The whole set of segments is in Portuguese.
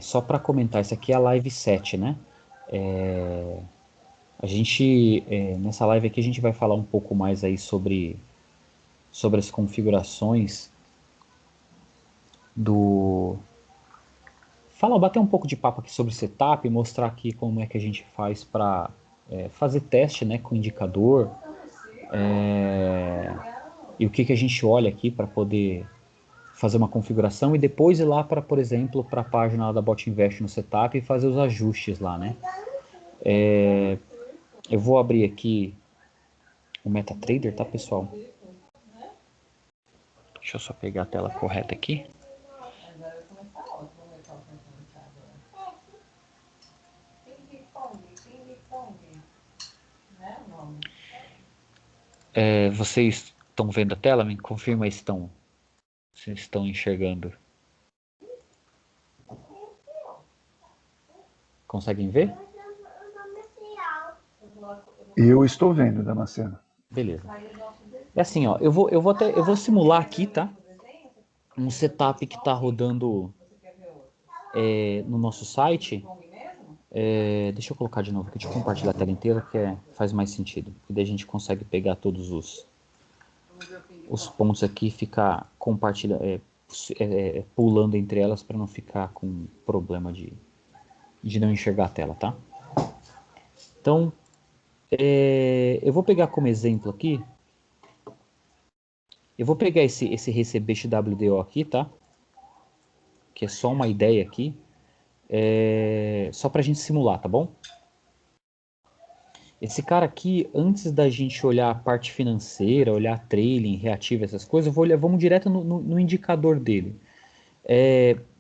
Só para comentar, isso aqui é a live 7, né? É, a gente, nessa live aqui a gente vai falar um pouco mais aí sobre as configurações do... bater um pouco de papo aqui sobre setup, mostrar aqui como é que a gente faz para fazer teste, né, com indicador, e o que a gente olha aqui para poder fazer uma configuração e depois ir lá para, por exemplo, para a página lá da Bot Invest no setup e fazer os ajustes lá, né? Eu vou abrir aqui o MetaTrader, tá, pessoal? Deixa eu só pegar a tela correta aqui. Vocês estão vendo a tela? Me confirma aí se estão enxergando. Conseguem ver? Eu estou vendo, Damasceno. Beleza. É assim, ó, eu vou simular aqui, tá? Um setup que está rodando no nosso site. Deixa eu colocar de novo aqui, deixa eu compartilhar a tela inteira, que faz mais sentido. E daí a gente consegue pegar todos os pontos aqui e ficar pulando entre elas para não ficar com problema de não enxergar a tela, tá? Então, eu vou pegar como exemplo aqui, eu vou pegar esse receber XWDO aqui, tá? Que é só uma ideia aqui, só para a gente simular, tá bom? Esse cara aqui, antes da gente olhar a parte financeira, olhar trailing, reativo, essas coisas, vamos direto no indicador dele.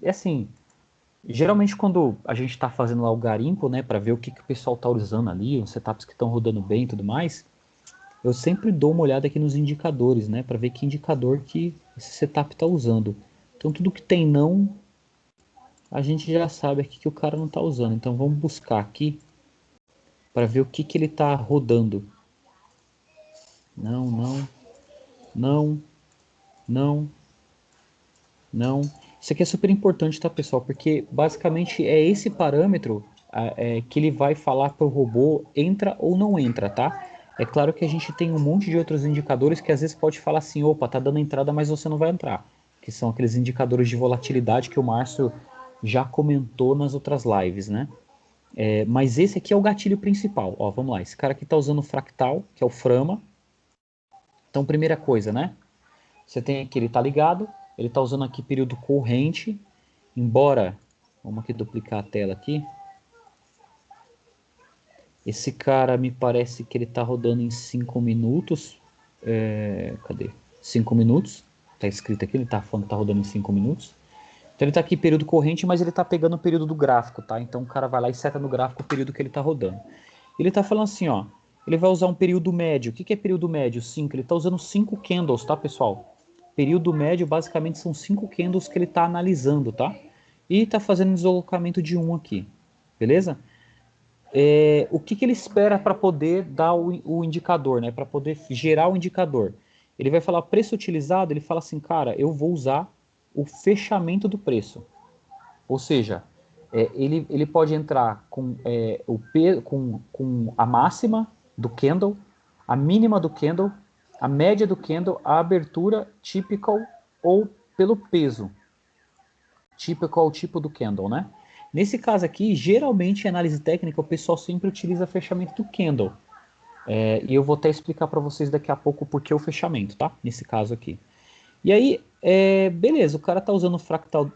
Assim, geralmente quando a gente está fazendo lá o garimpo, né, para ver o que o pessoal está usando ali, os setups que estão rodando bem e tudo mais, eu sempre dou uma olhada aqui nos indicadores, né, para ver que indicador que esse setup está usando. Então tudo que tem não, a gente já sabe aqui que o cara não está usando. Então vamos buscar aqui para ver o que ele está rodando. Não, não, não, não, não. Isso aqui é super importante, tá, pessoal? Porque basicamente é esse parâmetro que ele vai falar para o robô entra ou não entra, tá? É claro que a gente tem um monte de outros indicadores que às vezes pode falar assim, opa, tá dando entrada, mas você não vai entrar. Que são aqueles indicadores de volatilidade que o Márcio já comentou nas outras lives, né? Mas esse aqui é o gatilho principal. Ó, vamos lá, esse cara aqui tá usando o fractal, que é o Frama. Então, primeira coisa, né? Você tem aqui, ele tá ligado, ele tá usando aqui período corrente, embora, vamos aqui duplicar a tela aqui, esse cara me parece que ele tá rodando em 5 minutos, cadê? 5 minutos, tá escrito aqui, ele tá falando que tá rodando em 5 minutos, então ele tá aqui período corrente, mas ele tá pegando o período do gráfico, tá? Então o cara vai lá e seta no gráfico o período que ele tá rodando. Ele tá falando assim, ó, ele vai usar um período médio. O que é período médio? 5. Ele tá usando 5 candles, tá, pessoal? Período médio basicamente são 5 candles que ele tá analisando, tá? E tá fazendo deslocamento de 1 aqui, beleza? O que ele espera para poder dar o indicador, né? Para poder gerar o indicador. Ele vai falar preço utilizado, ele fala assim, cara, eu vou usar o fechamento do preço. Ou seja, ele pode entrar com a máxima do candle, a mínima do candle, a média do candle, a abertura typical ou pelo peso. Typical é o tipo do candle, né? Nesse caso aqui, geralmente em análise técnica, o pessoal sempre utiliza fechamento do candle. E eu vou até explicar para vocês daqui a pouco por que o fechamento, tá? Nesse caso aqui. E aí, beleza, o cara tá usando o fractal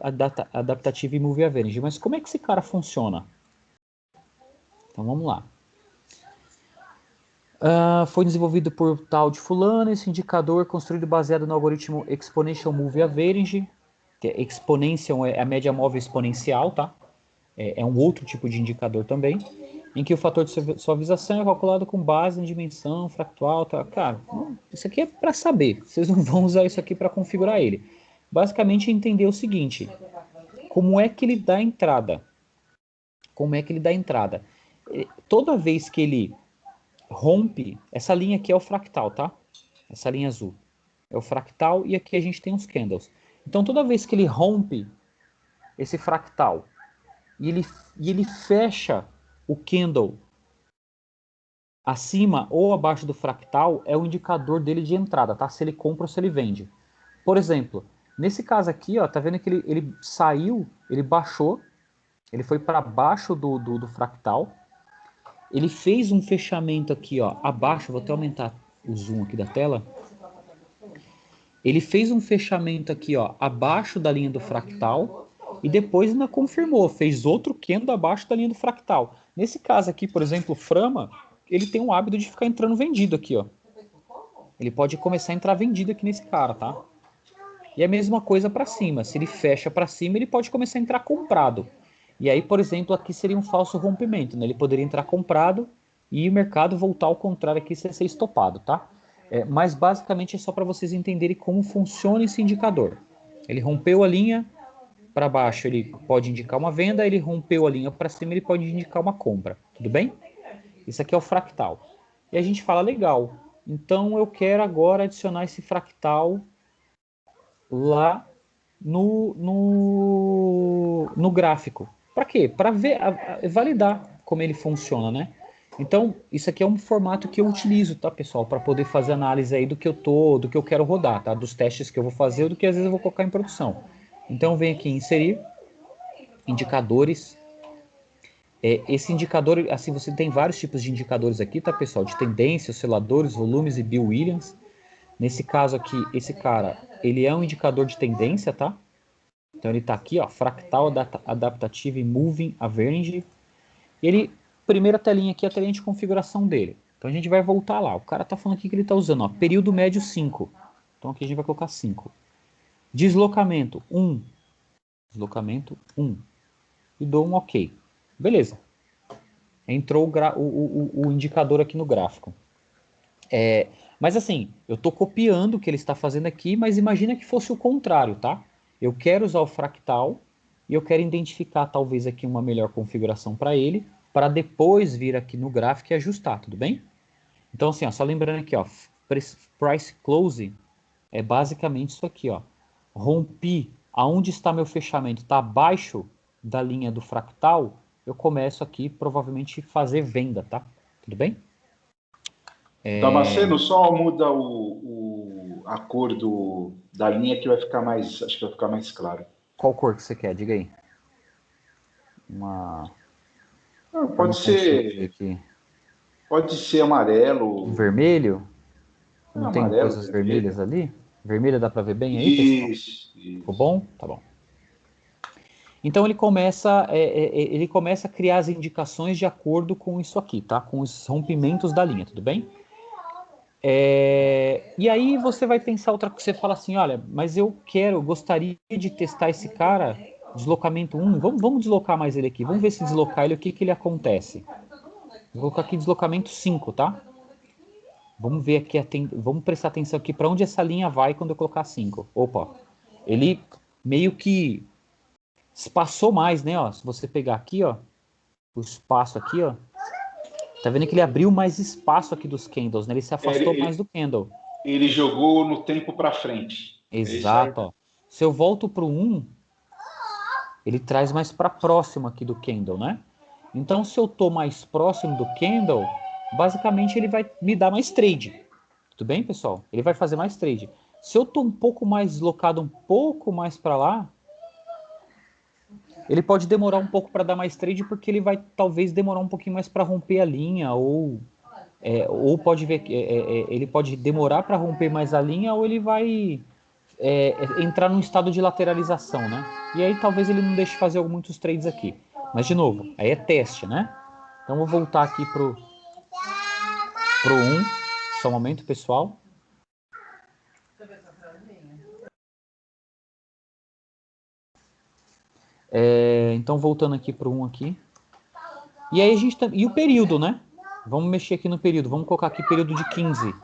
adaptativo e Movie Average, mas como é que esse cara funciona? Então vamos lá. Foi desenvolvido por tal de fulano, esse indicador construído baseado no algoritmo Exponential Movie Average, que é exponential é a média móvel exponencial, tá? É um outro tipo de indicador também, em que o fator de suavização é calculado com base em dimensão fractal, tá? Cara, isso aqui é para saber, vocês não vão usar isso aqui para configurar ele. Basicamente é entender o seguinte, como é que ele dá entrada? Como é que ele dá entrada? Toda vez que ele rompe, essa linha aqui é o fractal, tá? Essa linha azul é o fractal e aqui a gente tem os candles. Então toda vez que ele rompe esse fractal e ele fecha o candle acima ou abaixo do fractal, é o indicador dele de entrada, tá? Se ele compra ou se ele vende. Por exemplo, nesse caso aqui, ó, tá vendo que ele saiu, ele baixou, ele foi para baixo do fractal, ele fez um fechamento aqui, ó, abaixo, vou até aumentar o zoom aqui da tela. Ele fez um fechamento aqui, ó, abaixo da linha do fractal e depois ainda confirmou, fez outro candle abaixo da linha do fractal. Nesse caso aqui, por exemplo, o Frama, ele tem um hábito de ficar entrando vendido aqui, ó. Ele pode começar a entrar vendido aqui nesse cara, tá? E a mesma coisa para cima. Se ele fecha para cima, ele pode começar a entrar comprado. E aí, por exemplo, aqui seria um falso rompimento, né? Ele poderia entrar comprado e o mercado voltar ao contrário aqui ser estopado, tá? Mas basicamente é só para vocês entenderem como funciona esse indicador. Ele rompeu a linha para baixo, ele pode indicar uma venda, ele rompeu a linha para cima, ele pode indicar uma compra, tudo bem? Isso aqui é o fractal. E a gente fala, legal, então eu quero agora adicionar esse fractal lá no gráfico. Para quê? Para ver, validar como ele funciona, né? Então, isso aqui é um formato que eu utilizo, tá, pessoal? Para poder fazer análise aí do que eu quero rodar, tá? Dos testes que eu vou fazer, do que às vezes eu vou colocar em produção. Então, eu venho aqui em inserir indicadores. Esse indicador, assim, você tem vários tipos de indicadores aqui, tá, pessoal? De tendência, osciladores, volumes e Bill Williams. Nesse caso aqui, esse cara, ele é um indicador de tendência, tá? Então ele tá aqui, ó, Fractal Adaptative Moving Average. E ele, primeira telinha aqui, é a telinha de configuração dele. Então a gente vai voltar lá. O cara tá falando aqui que ele tá usando, ó, período médio 5. Então aqui a gente vai colocar 5. Deslocamento 1. Deslocamento 1. E dou um OK. Beleza. Entrou o indicador aqui no gráfico. Mas assim, eu estou copiando o que ele está fazendo aqui, mas imagina que fosse o contrário, tá? Eu quero usar o fractal e eu quero identificar talvez aqui uma melhor configuração para ele, para depois vir aqui no gráfico e ajustar, tudo bem? Então assim, ó, só lembrando aqui, ó, price close é basicamente isso aqui, ó. Rompi, aonde está meu fechamento? Está abaixo da linha do fractal, eu começo aqui provavelmente fazer venda, tá? Tudo bem? Damasceno, só muda a cor da linha que vai ficar mais, acho que vai ficar mais claro. Qual cor que você quer? Diga aí. Pode ser amarelo. Um vermelho? Não tem amarelo, coisas vermelhas ali? Vermelha dá para ver bem aí, pessoal? Isso. Ficou bom? Tá bom. Então ele começa a criar as indicações de acordo com isso aqui, tá? Com os rompimentos da linha, tudo bem? E aí você vai pensar outra coisa, você fala assim, olha, mas eu gostaria de testar esse cara, deslocamento 1, vamos deslocar mais ele aqui, vamos ver se deslocar ele, o que ele acontece. Vou colocar aqui deslocamento 5, tá? Vamos ver aqui, vamos prestar atenção aqui para onde essa linha vai quando eu colocar 5. Opa, ele meio que espaçou mais, né? Ó, se você pegar aqui, ó, o espaço aqui, ó, tá vendo que ele abriu mais espaço aqui dos candles, né? Ele se afastou mais do candle. Ele jogou no tempo para frente. Exato, ó. Se eu volto para o 1, ele traz mais para próximo aqui do candle, né? Então, se eu tô mais próximo do candle, basicamente ele vai me dar mais trade. Tudo bem, pessoal? Ele vai fazer mais trade. Se eu tô um pouco mais deslocado, um pouco mais para lá, ele pode demorar um pouco para dar mais trade, porque ele vai talvez demorar um pouquinho mais para romper a linha, ou pode ver que ele pode demorar para romper mais a linha, ou ele vai entrar num estado de lateralização, né? E aí talvez ele não deixe fazer muitos trades aqui. Mas de novo, aí é teste, né? Então vou voltar aqui pro 1. Só um momento, pessoal. Então voltando aqui pro 1 aqui. E aí a gente e o período, né? Vamos mexer aqui no período. Vamos colocar aqui período de 15.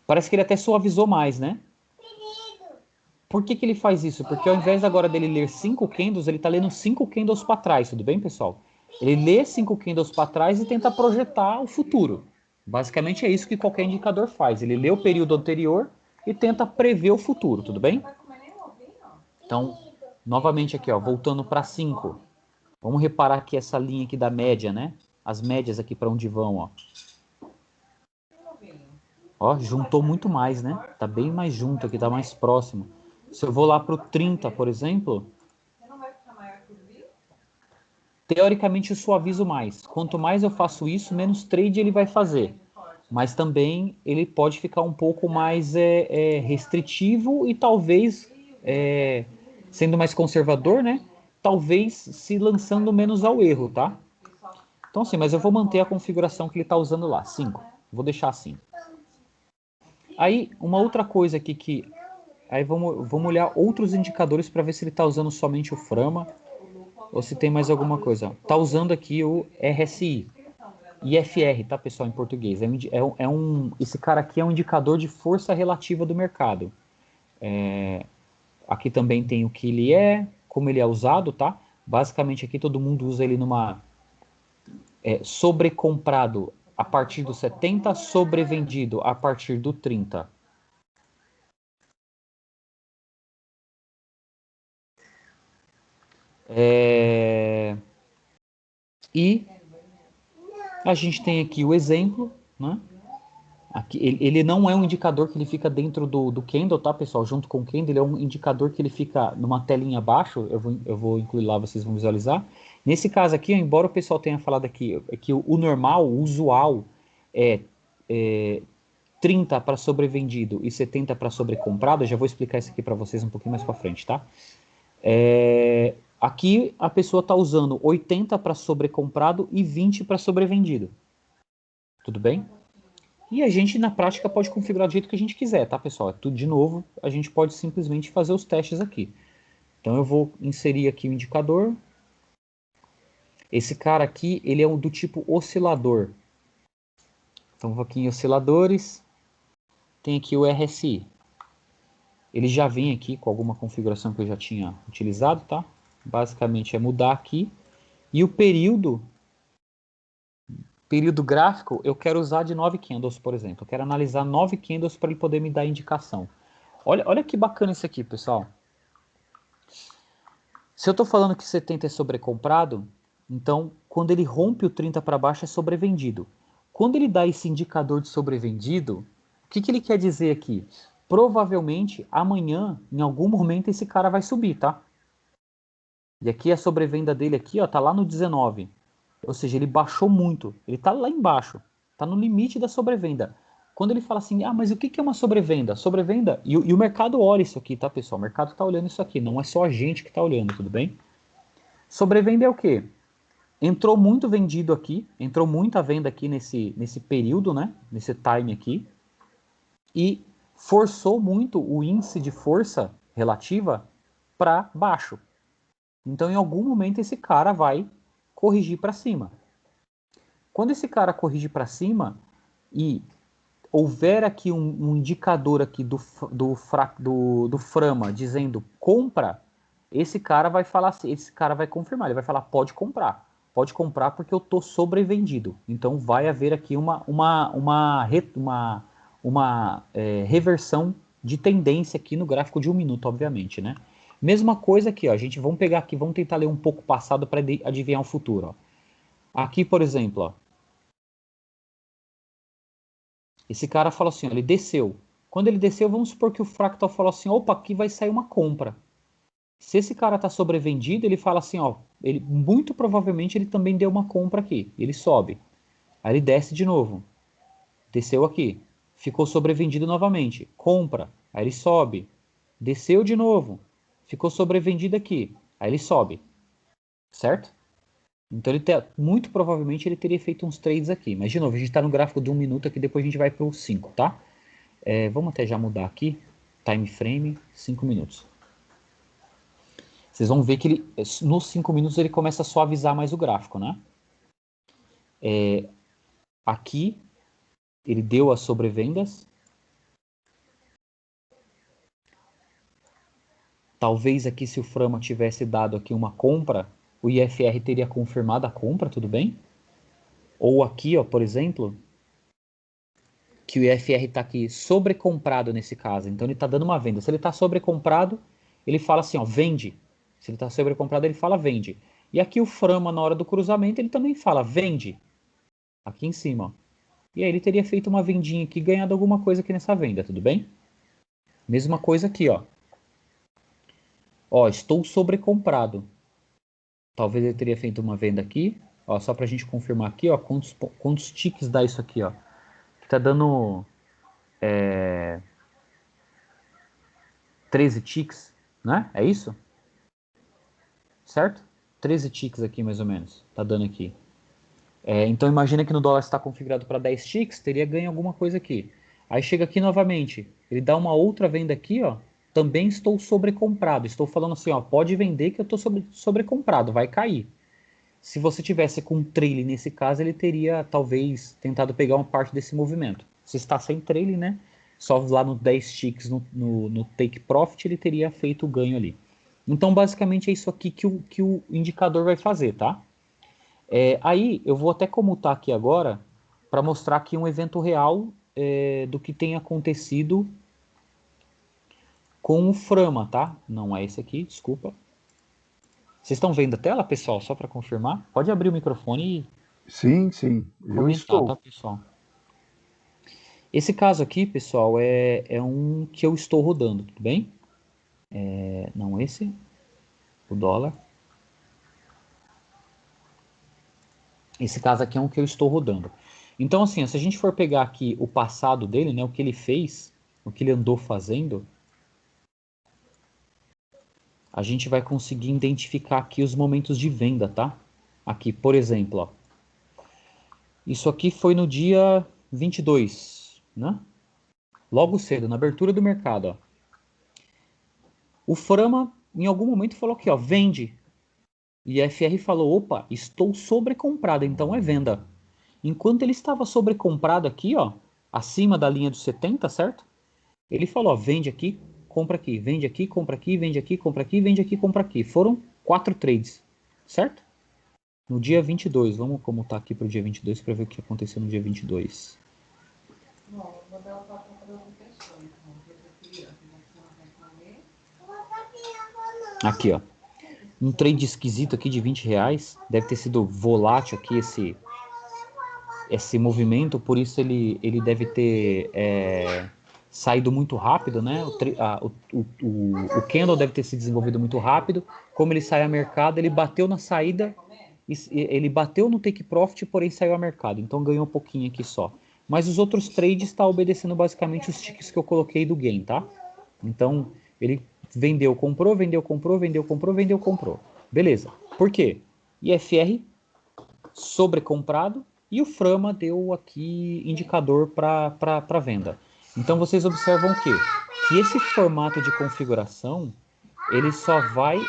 Parece que ele até suavizou mais, né? Por que ele faz isso? Porque ao invés agora dele ler 5 candles, ele está lendo 5 candles para trás, tudo bem, pessoal? Ele lê 5 candles para trás e tenta projetar o futuro. Basicamente é isso que qualquer indicador faz. Ele lê o período anterior e tenta prever o futuro, tudo bem? Então, Novamente aqui, ó, voltando para 5. Vamos reparar aqui essa linha aqui da média, né? As médias aqui para onde vão, ó. Ó, juntou muito mais, né? Tá bem mais junto aqui, tá mais próximo. Se eu vou lá pro 30, por exemplo, teoricamente eu suavizo mais. Quanto mais eu faço isso, menos trade ele vai fazer. Mas também ele pode ficar um pouco mais restritivo e talvez, sendo mais conservador, né? Talvez se lançando menos ao erro, tá? Então assim, mas eu vou manter a configuração que ele está usando lá, 5. Vou deixar assim. Aí, uma outra coisa aqui que... Aí vamos olhar outros indicadores para ver se ele está usando somente o Frama ou se tem mais alguma coisa. Está usando aqui o RSI. IFR, tá, pessoal, em português. Esse cara aqui é um indicador de força relativa do mercado. Aqui também tem o que ele é, como ele é usado, tá? Basicamente aqui todo mundo usa ele numa sobrecomprado a partir do 70, sobrevendido a partir do 30. E a gente tem aqui o exemplo, né? Aqui, ele não é um indicador que ele fica dentro do candle, tá, pessoal? Junto com o candle, ele é um indicador que ele fica numa telinha abaixo. Eu vou incluir lá, vocês vão visualizar. Nesse caso aqui, embora o pessoal tenha falado aqui que o normal, o usual, é 30 para sobrevendido e 70 para sobrecomprado. Eu já vou explicar isso aqui para vocês um pouquinho mais para frente, tá? Aqui a pessoa está usando 80 para sobrecomprado e 20 para sobrevendido. Tudo bem? E a gente, na prática, pode configurar do jeito que a gente quiser, tá, pessoal? Tudo de novo, a gente pode simplesmente fazer os testes aqui. Então, eu vou inserir aqui o indicador. Esse cara aqui, ele é do tipo oscilador. Então, vou aqui em osciladores. Tem aqui o RSI. Ele já vem aqui com alguma configuração que eu já tinha utilizado, tá? Basicamente, é mudar aqui. E o período gráfico, eu quero usar de 9 candles, por exemplo. Eu quero analisar 9 candles para ele poder me dar indicação. Olha que bacana isso aqui, pessoal. Se eu estou falando que 70 é sobrecomprado, então quando ele rompe o 30 para baixo é sobrevendido. Quando ele dá esse indicador de sobrevendido, o que ele quer dizer aqui? Provavelmente amanhã, em algum momento, esse cara vai subir, tá? E aqui a sobrevenda dele aqui, ó, tá lá no 19. Ou seja, ele baixou muito. Ele tá lá embaixo. Tá no limite da sobrevenda. Quando ele fala assim, mas o que é uma sobrevenda? Sobrevenda, e o mercado olha isso aqui, tá, pessoal? O mercado tá olhando isso aqui, não é só a gente que tá olhando, tudo bem? Sobrevenda é o quê? Entrou muito vendido aqui, entrou muita venda aqui nesse período, né? Nesse time aqui. E forçou muito o índice de força relativa para baixo. Então, em algum momento, esse cara vai corrigir para cima. Quando esse cara corrige para cima e houver aqui um indicador aqui do Frama dizendo compra, esse cara vai falar, esse cara vai confirmar, ele vai falar pode comprar porque eu estou sobrevendido. Então vai haver aqui uma reversão de tendência aqui no gráfico de 1 minuto, obviamente, né? Mesma coisa aqui, ó, vamos pegar aqui, vamos tentar ler um pouco o passado para adivinhar o futuro. Ó. Aqui, por exemplo, ó, esse cara falou assim, ó, ele desceu. Quando ele desceu, vamos supor que o Fractal falou assim, opa, aqui vai sair uma compra. Se esse cara está sobrevendido, ele fala assim, ó, muito provavelmente ele também deu uma compra aqui. Ele sobe. Aí ele desce de novo. Desceu aqui. Ficou sobrevendido novamente. Compra. Aí ele sobe. Desceu de novo. Ficou sobrevendido aqui. Aí ele sobe. Certo? Então muito provavelmente ele teria feito uns trades aqui. Mas de novo, a gente está no gráfico de 1 minuto aqui, depois a gente vai para o 5, tá? Vamos até já mudar aqui. Time frame, 5 minutos. Vocês vão ver que nos 5 minutos ele começa a suavizar mais o gráfico, né? Aqui ele deu as sobrevendas. Talvez aqui se o Frama tivesse dado aqui uma compra, o IFR teria confirmado a compra, tudo bem? Ou aqui, ó, por exemplo, que o IFR está aqui sobrecomprado nesse caso. Então ele está dando uma venda. Se ele está sobrecomprado, ele fala assim, ó, vende. Se ele está sobrecomprado, ele fala vende. E aqui o Frama, na hora do cruzamento, ele também fala vende. Aqui em cima, ó. E aí ele teria feito uma vendinha aqui, ganhado alguma coisa aqui nessa venda, tudo bem? Mesma coisa aqui, ó. Ó, estou sobrecomprado. Talvez ele teria feito uma venda aqui. Ó, só para a gente confirmar aqui, ó, quantos ticks dá isso aqui, ó. Tá dando 13 ticks, né? É isso? Certo? 13 ticks aqui, mais ou menos. Tá dando aqui. Então imagina que no dólar está configurado para 10 ticks, teria ganho alguma coisa aqui. Aí chega aqui novamente, ele dá uma outra venda aqui, ó. Também estou sobrecomprado. Estou falando assim, ó, pode vender que eu estou sobrecomprado, vai cair. Se você tivesse com um trailing nesse caso, ele teria talvez tentado pegar uma parte desse movimento. Se está sem trailing, né? Só lá no 10 ticks no take profit, ele teria feito o ganho ali. Então, basicamente, é isso aqui que o indicador vai fazer, tá? Aí, eu vou até comutar aqui agora para mostrar aqui um evento real do que tem acontecido com o Frama, tá? Não é esse aqui, desculpa. Vocês estão vendo a tela, pessoal? Só para confirmar. Pode abrir o microfone e Sim, sim, eu comentar, estou. tá, pessoal? Esse caso aqui, pessoal, é um que eu estou rodando, tudo bem? Não esse, o dólar. Esse caso aqui é um que eu estou rodando. Então, assim, se a gente for pegar aqui o passado dele, né, o que ele fez, o que ele andou fazendo, a gente vai conseguir identificar aqui os momentos de venda, tá? Aqui, por exemplo, ó. Isso aqui foi no dia 22, né? Logo cedo, na abertura do mercado, ó. O Frama, em algum momento, falou aqui, ó, vende. E a FR falou, opa, estou sobrecomprado, então é venda. Enquanto ele estava sobrecomprado aqui, ó, acima da linha dos 70, certo? Ele falou, ó, vende aqui, compra aqui, vende aqui, compra aqui, vende aqui, compra aqui, vende aqui, compra aqui. Foram 4 trades, certo? No dia 22, vamos comutar aqui para o dia 22 para ver o que aconteceu no dia 22. Bom, vou dar o papo para outra pessoa, então. Aqui, ó. Um trade esquisito aqui de 20 reais. Deve ter sido volátil aqui esse movimento, por isso ele deve ter saído muito rápido, né? O candle deve ter se desenvolvido muito rápido. Como ele sai a mercado, ele bateu na saída, ele bateu no take profit, porém saiu a mercado. Então ganhou um pouquinho aqui só. Mas os outros trades está obedecendo basicamente os ticks que eu coloquei do gain, tá? Então ele vendeu, comprou, vendeu, comprou, vendeu, comprou, vendeu, comprou. Beleza. Por quê? IFR sobrecomprado e o Frama deu aqui indicador para venda. Então vocês observam que esse formato de configuração ele só vai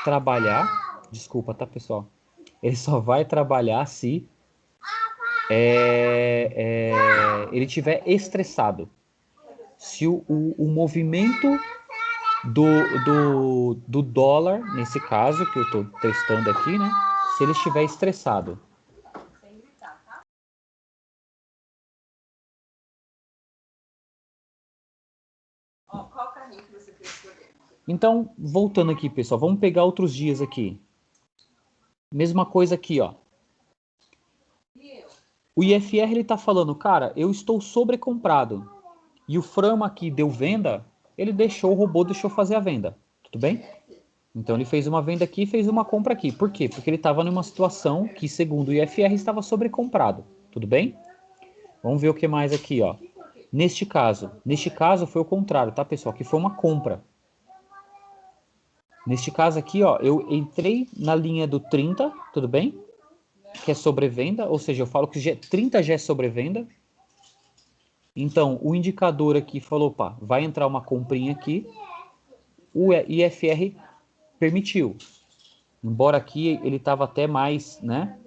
trabalhar, desculpa, tá, pessoal? Ele só vai trabalhar se ele tiver estressado. Se o movimento do dólar, nesse caso, que eu estou testando aqui, né? Se ele estiver estressado. Qual carrinho que você quer escolher? Então, voltando aqui, pessoal, vamos pegar outros dias aqui. Mesma coisa aqui, ó. O IFR ele tá falando, cara, eu estou sobrecomprado. E o Frama aqui deu venda, ele deixou, o robô deixou fazer a venda. Tudo bem? Então ele fez uma venda aqui e fez uma compra aqui. Por quê? Porque ele estava numa situação que, segundo o IFR, estava sobrecomprado. Tudo bem? Vamos ver o que mais aqui, ó. Neste caso foi o contrário, tá, pessoal? Que foi uma compra. Neste caso aqui, ó, eu entrei na linha do 30, tudo bem? Que é sobrevenda, ou seja, eu falo que 30 já é sobrevenda. Então, o indicador aqui falou, opa, vai entrar uma comprinha aqui. O IFR permitiu. Embora aqui ele estava até mais, né,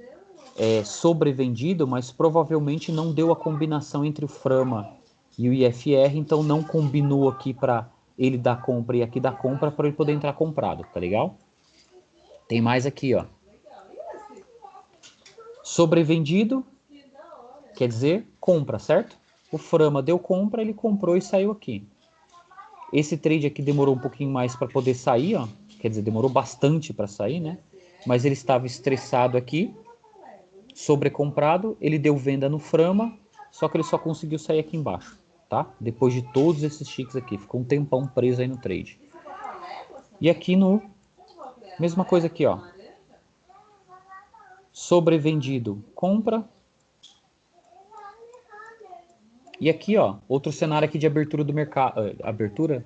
sobrevendido, mas provavelmente não deu a combinação entre o Frama e o IFR, então não combinou aqui para ele dar compra e aqui dar compra para ele poder entrar comprado, tá legal? Tem mais aqui, ó. Sobrevendido, quer dizer, compra, certo? O Frama deu compra, ele comprou e saiu aqui. Esse trade aqui demorou um pouquinho mais para poder sair, ó, quer dizer, demorou bastante para sair, né? Mas ele estava estressado aqui, sobrecomprado, ele deu venda no Frama, só que ele só conseguiu sair aqui embaixo, tá? Depois de todos esses ticks aqui, ficou um tempão preso aí no trade. E aqui no, mesma coisa aqui, ó. Sobrevendido, compra. E aqui, ó, outro cenário aqui de abertura do mercado. Abertura?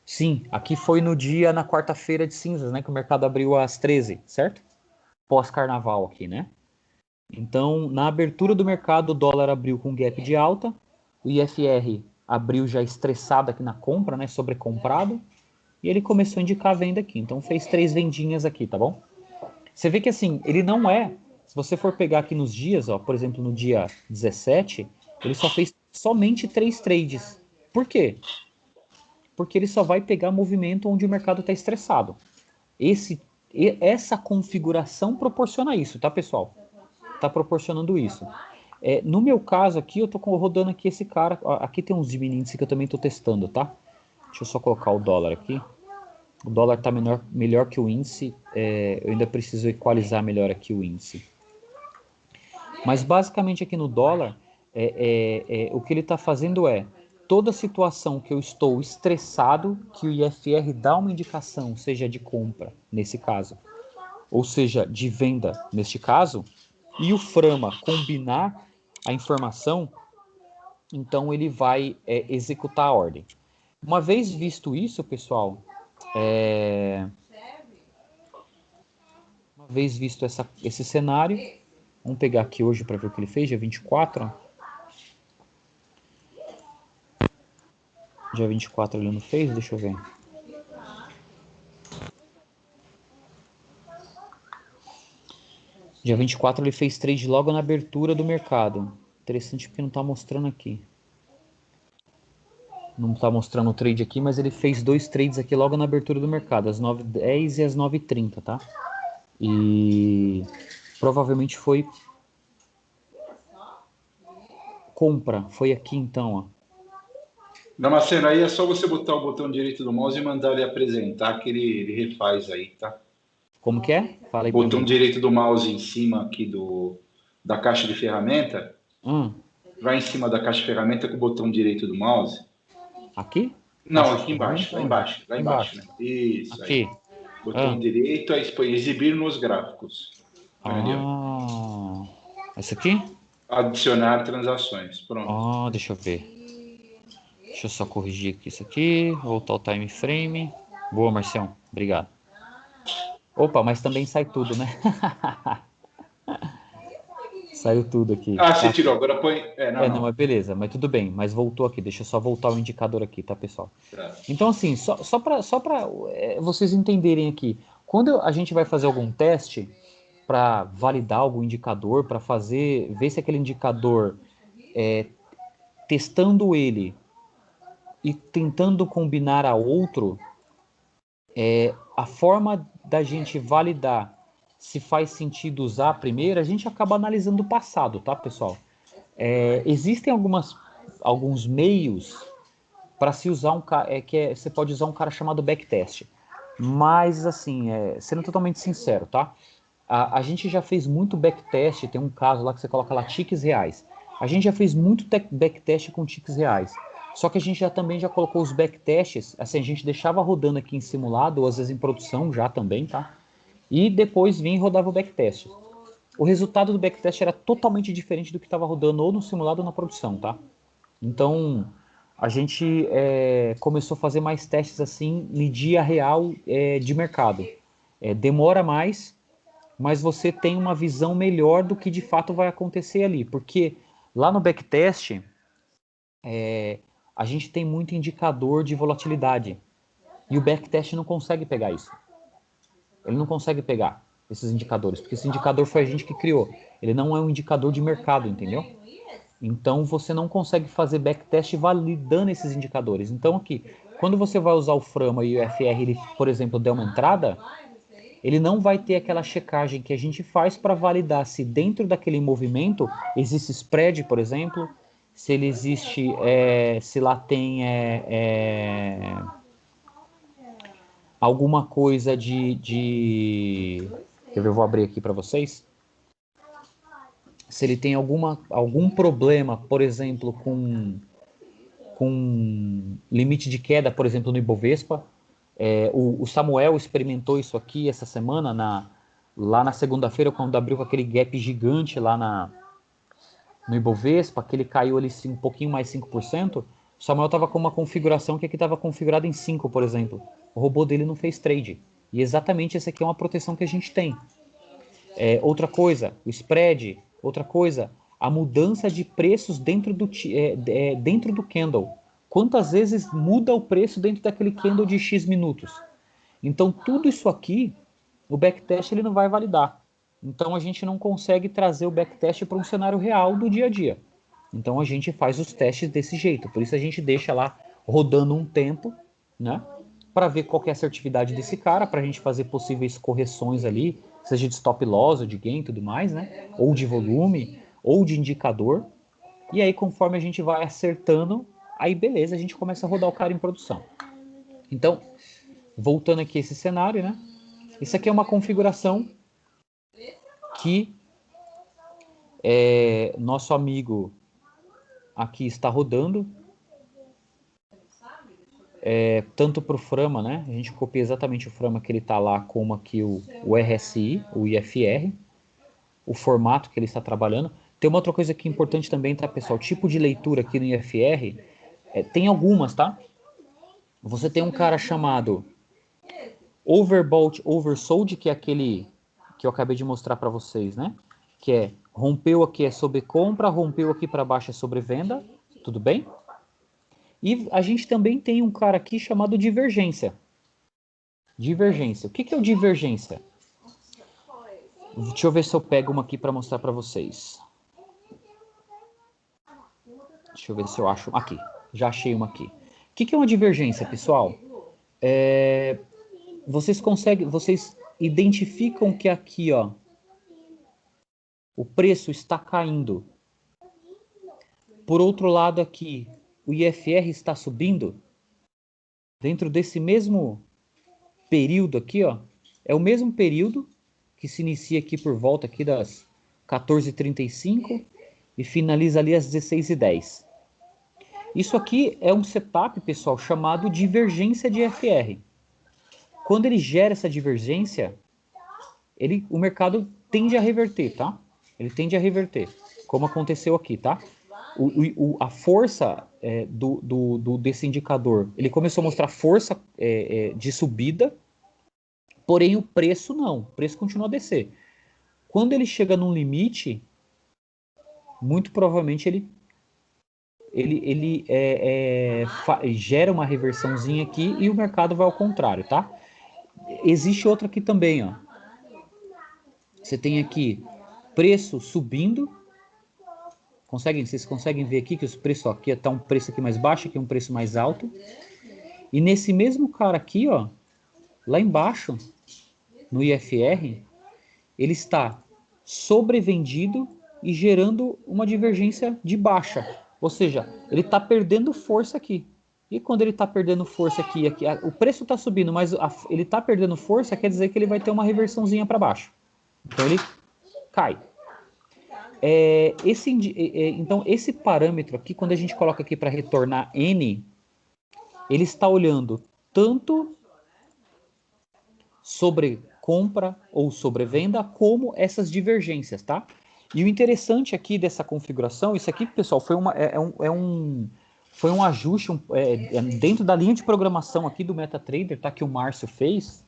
Sim, aqui foi no dia, na quarta-feira de cinzas, né? Que o mercado abriu às 13, certo? Pós-carnaval aqui, né? Então, na abertura do mercado, o dólar abriu com gap de alta. O IFR abriu já estressado aqui na compra, né? Sobrecomprado. E ele começou a indicar a venda aqui. Então, fez 3 vendinhas aqui, tá bom? Você vê que assim, ele não é... Se você for pegar aqui nos dias, ó, por exemplo, no dia 17, ele só fez somente 3 trades. Por quê? Porque ele só vai pegar movimento onde o mercado está estressado. Essa configuração proporciona isso, tá, pessoal? Está proporcionando isso. No meu caso aqui, eu estou rodando aqui esse cara. Aqui tem uns diminuintes que eu também estou testando, tá? Deixa eu só colocar o dólar aqui. O dólar está melhor que o índice. Eu ainda preciso equalizar melhor aqui o índice. Mas basicamente aqui no dólar, o que ele está fazendo toda situação que eu estou estressado, que o IFR dá uma indicação, seja de compra, nesse caso, ou seja, de venda, neste caso, e o Frama combinar a informação, então ele vai executar a ordem. Uma vez visto isso, pessoal, uma vez visto esse cenário, vamos pegar aqui hoje para ver o que ele fez, dia 24, ó. Dia 24 ele não fez, deixa eu ver. Dia 24 ele fez trade logo na abertura do mercado. Interessante porque não está mostrando aqui. Não está mostrando o trade aqui, mas ele fez 2 trades aqui logo na abertura do mercado, às 9h10 e às 9h30, tá? E provavelmente foi compra, foi aqui então, ó. Damasceno, aí é só você botar o botão direito do mouse e mandar ele apresentar, que ele refaz aí, tá? Como que é? Fala aí pra Botão mim. direito do mouse em cima aqui da caixa de ferramenta. Vai em cima da caixa de ferramenta com o botão direito do mouse. Aqui? Não, Caixa aqui embaixo, lá onde? embaixo, lá embaixo, né? Isso Aqui. aí. Botão direito, aí põe exibir nos gráficos. Esse aqui? Adicionar transações. Pronto. Deixa eu ver. Deixa eu só corrigir aqui isso aqui. Voltar ao time frame. Boa, Marcião. Obrigado. Opa, mas também sai tudo, né? Saiu tudo aqui. Você tirou, agora põe... Não, mas beleza, mas tudo bem. Mas voltou aqui, deixa eu só voltar o indicador aqui, tá, pessoal? Tá. Então, assim, só para vocês entenderem aqui, quando a gente vai fazer algum teste para validar algum indicador, para ver se aquele indicador, testando ele e tentando combinar a outro, a forma da gente validar se faz sentido usar a primeira, a gente acaba analisando o passado, tá, pessoal? Existem alguns meios para se usar você pode usar um cara chamado backtest. Mas, assim, sendo totalmente sincero, tá? A gente já fez muito backtest, tem um caso lá que você coloca lá ticks reais. A gente já fez muito backtest com ticks reais. Só que a gente também já colocou os backtests, assim, a gente deixava rodando aqui em simulado, ou às vezes em produção já também, tá? E depois vinha e rodava o backtest. O resultado do backtest era totalmente diferente do que estava rodando ou no simulado ou na produção, tá? Então, a gente começou a fazer mais testes assim, em dia real de mercado. Demora mais, mas você tem uma visão melhor do que de fato vai acontecer ali. Porque lá no backtest, a gente tem muito indicador de volatilidade. E o backtest não consegue pegar isso. Ele não consegue pegar esses indicadores, porque esse indicador foi a gente que criou. Ele não é um indicador de mercado, entendeu? Então você não consegue fazer backtest validando esses indicadores. Então aqui, quando você vai usar o Frama e o FR, ele, por exemplo, der uma entrada, ele não vai ter aquela checagem que a gente faz para validar se dentro daquele movimento existe spread, por exemplo, se ele existe, se lá tem alguma coisa eu vou abrir aqui para vocês. Se ele tem algum problema, por exemplo, com limite de queda, por exemplo, no Ibovespa. O Samuel experimentou isso aqui essa semana, lá na segunda-feira, quando abriu com aquele gap gigante lá no Ibovespa, que ele caiu ali um pouquinho mais 5%. O Samuel estava com uma configuração que aqui estava configurada em 5, por exemplo. O robô dele não fez trade. E exatamente essa aqui é uma proteção que a gente tem. Outra coisa, o spread. Outra coisa, a mudança de preços dentro do candle. Quantas vezes muda o preço dentro daquele candle de X minutos? Então, tudo isso aqui, o backtest ele não vai validar. Então, a gente não consegue trazer o backtest para um cenário real do dia a dia. Então, a gente faz os testes desse jeito. Por isso, a gente deixa lá rodando um tempo, né? Para ver qual que é a assertividade desse cara, para a gente fazer possíveis correções ali, seja de stop loss, ou de gain e tudo mais, né? Ou de volume, ou de indicador. E aí, conforme a gente vai acertando, aí beleza, a gente começa a rodar o cara em produção. Então, voltando aqui a esse cenário, né? Isso aqui é uma configuração que nosso amigo aqui está rodando. Tanto para o Frama, né? A gente copia exatamente o Frama que ele está lá, como aqui o RSI, o IFR, o formato que ele está trabalhando. Tem uma outra coisa que é importante também, tá, pessoal? Tipo de leitura aqui no IFR, tem algumas, tá? Você tem um cara chamado Overbought, Oversold, que é aquele que eu acabei de mostrar para vocês, né? Que rompeu aqui é sobre compra, rompeu aqui para baixo é sobre venda, tudo bem? E a gente também tem um cara aqui chamado divergência. Divergência. O que é o divergência? Deixa eu ver se eu pego uma aqui para mostrar para vocês. Deixa eu ver se eu acho. Aqui. Já achei uma aqui. O que é uma divergência, pessoal? Vocês identificam que aqui, ó, o preço está caindo. Por outro lado aqui, o IFR está subindo. Dentro desse mesmo período aqui, ó, é o mesmo período que se inicia aqui por volta aqui das 14h35 e finaliza ali às 16h10. Isso aqui é um setup, pessoal, chamado divergência de IFR. Quando ele gera essa divergência, o mercado tende a reverter, tá? Ele tende a reverter, como aconteceu aqui, tá? A força desse indicador, ele começou a mostrar força de subida, porém o preço não, o preço continua a descer. Quando ele chega num limite, muito provavelmente ele gera uma reversãozinha aqui e o mercado vai ao contrário, tá? Existe outra aqui também, ó. Você tem aqui preço subindo. Vocês conseguem ver aqui que os preços aqui tá um preço aqui mais baixo, aqui um preço mais alto. E nesse mesmo cara aqui, ó, lá embaixo, no IFR, ele está sobrevendido e gerando uma divergência de baixa. Ou seja, ele está perdendo força aqui. E quando ele está perdendo força aqui, o preço está subindo, mas ele está perdendo força, quer dizer que ele vai ter uma reversãozinha para baixo. Então ele cai. Então esse parâmetro aqui, quando a gente coloca aqui para retornar N, ele está olhando tanto sobre compra ou sobre venda, como essas divergências, tá? E o interessante aqui dessa configuração, isso aqui, pessoal, foi um ajuste dentro da linha de programação aqui do MetaTrader, tá? Que o Márcio fez.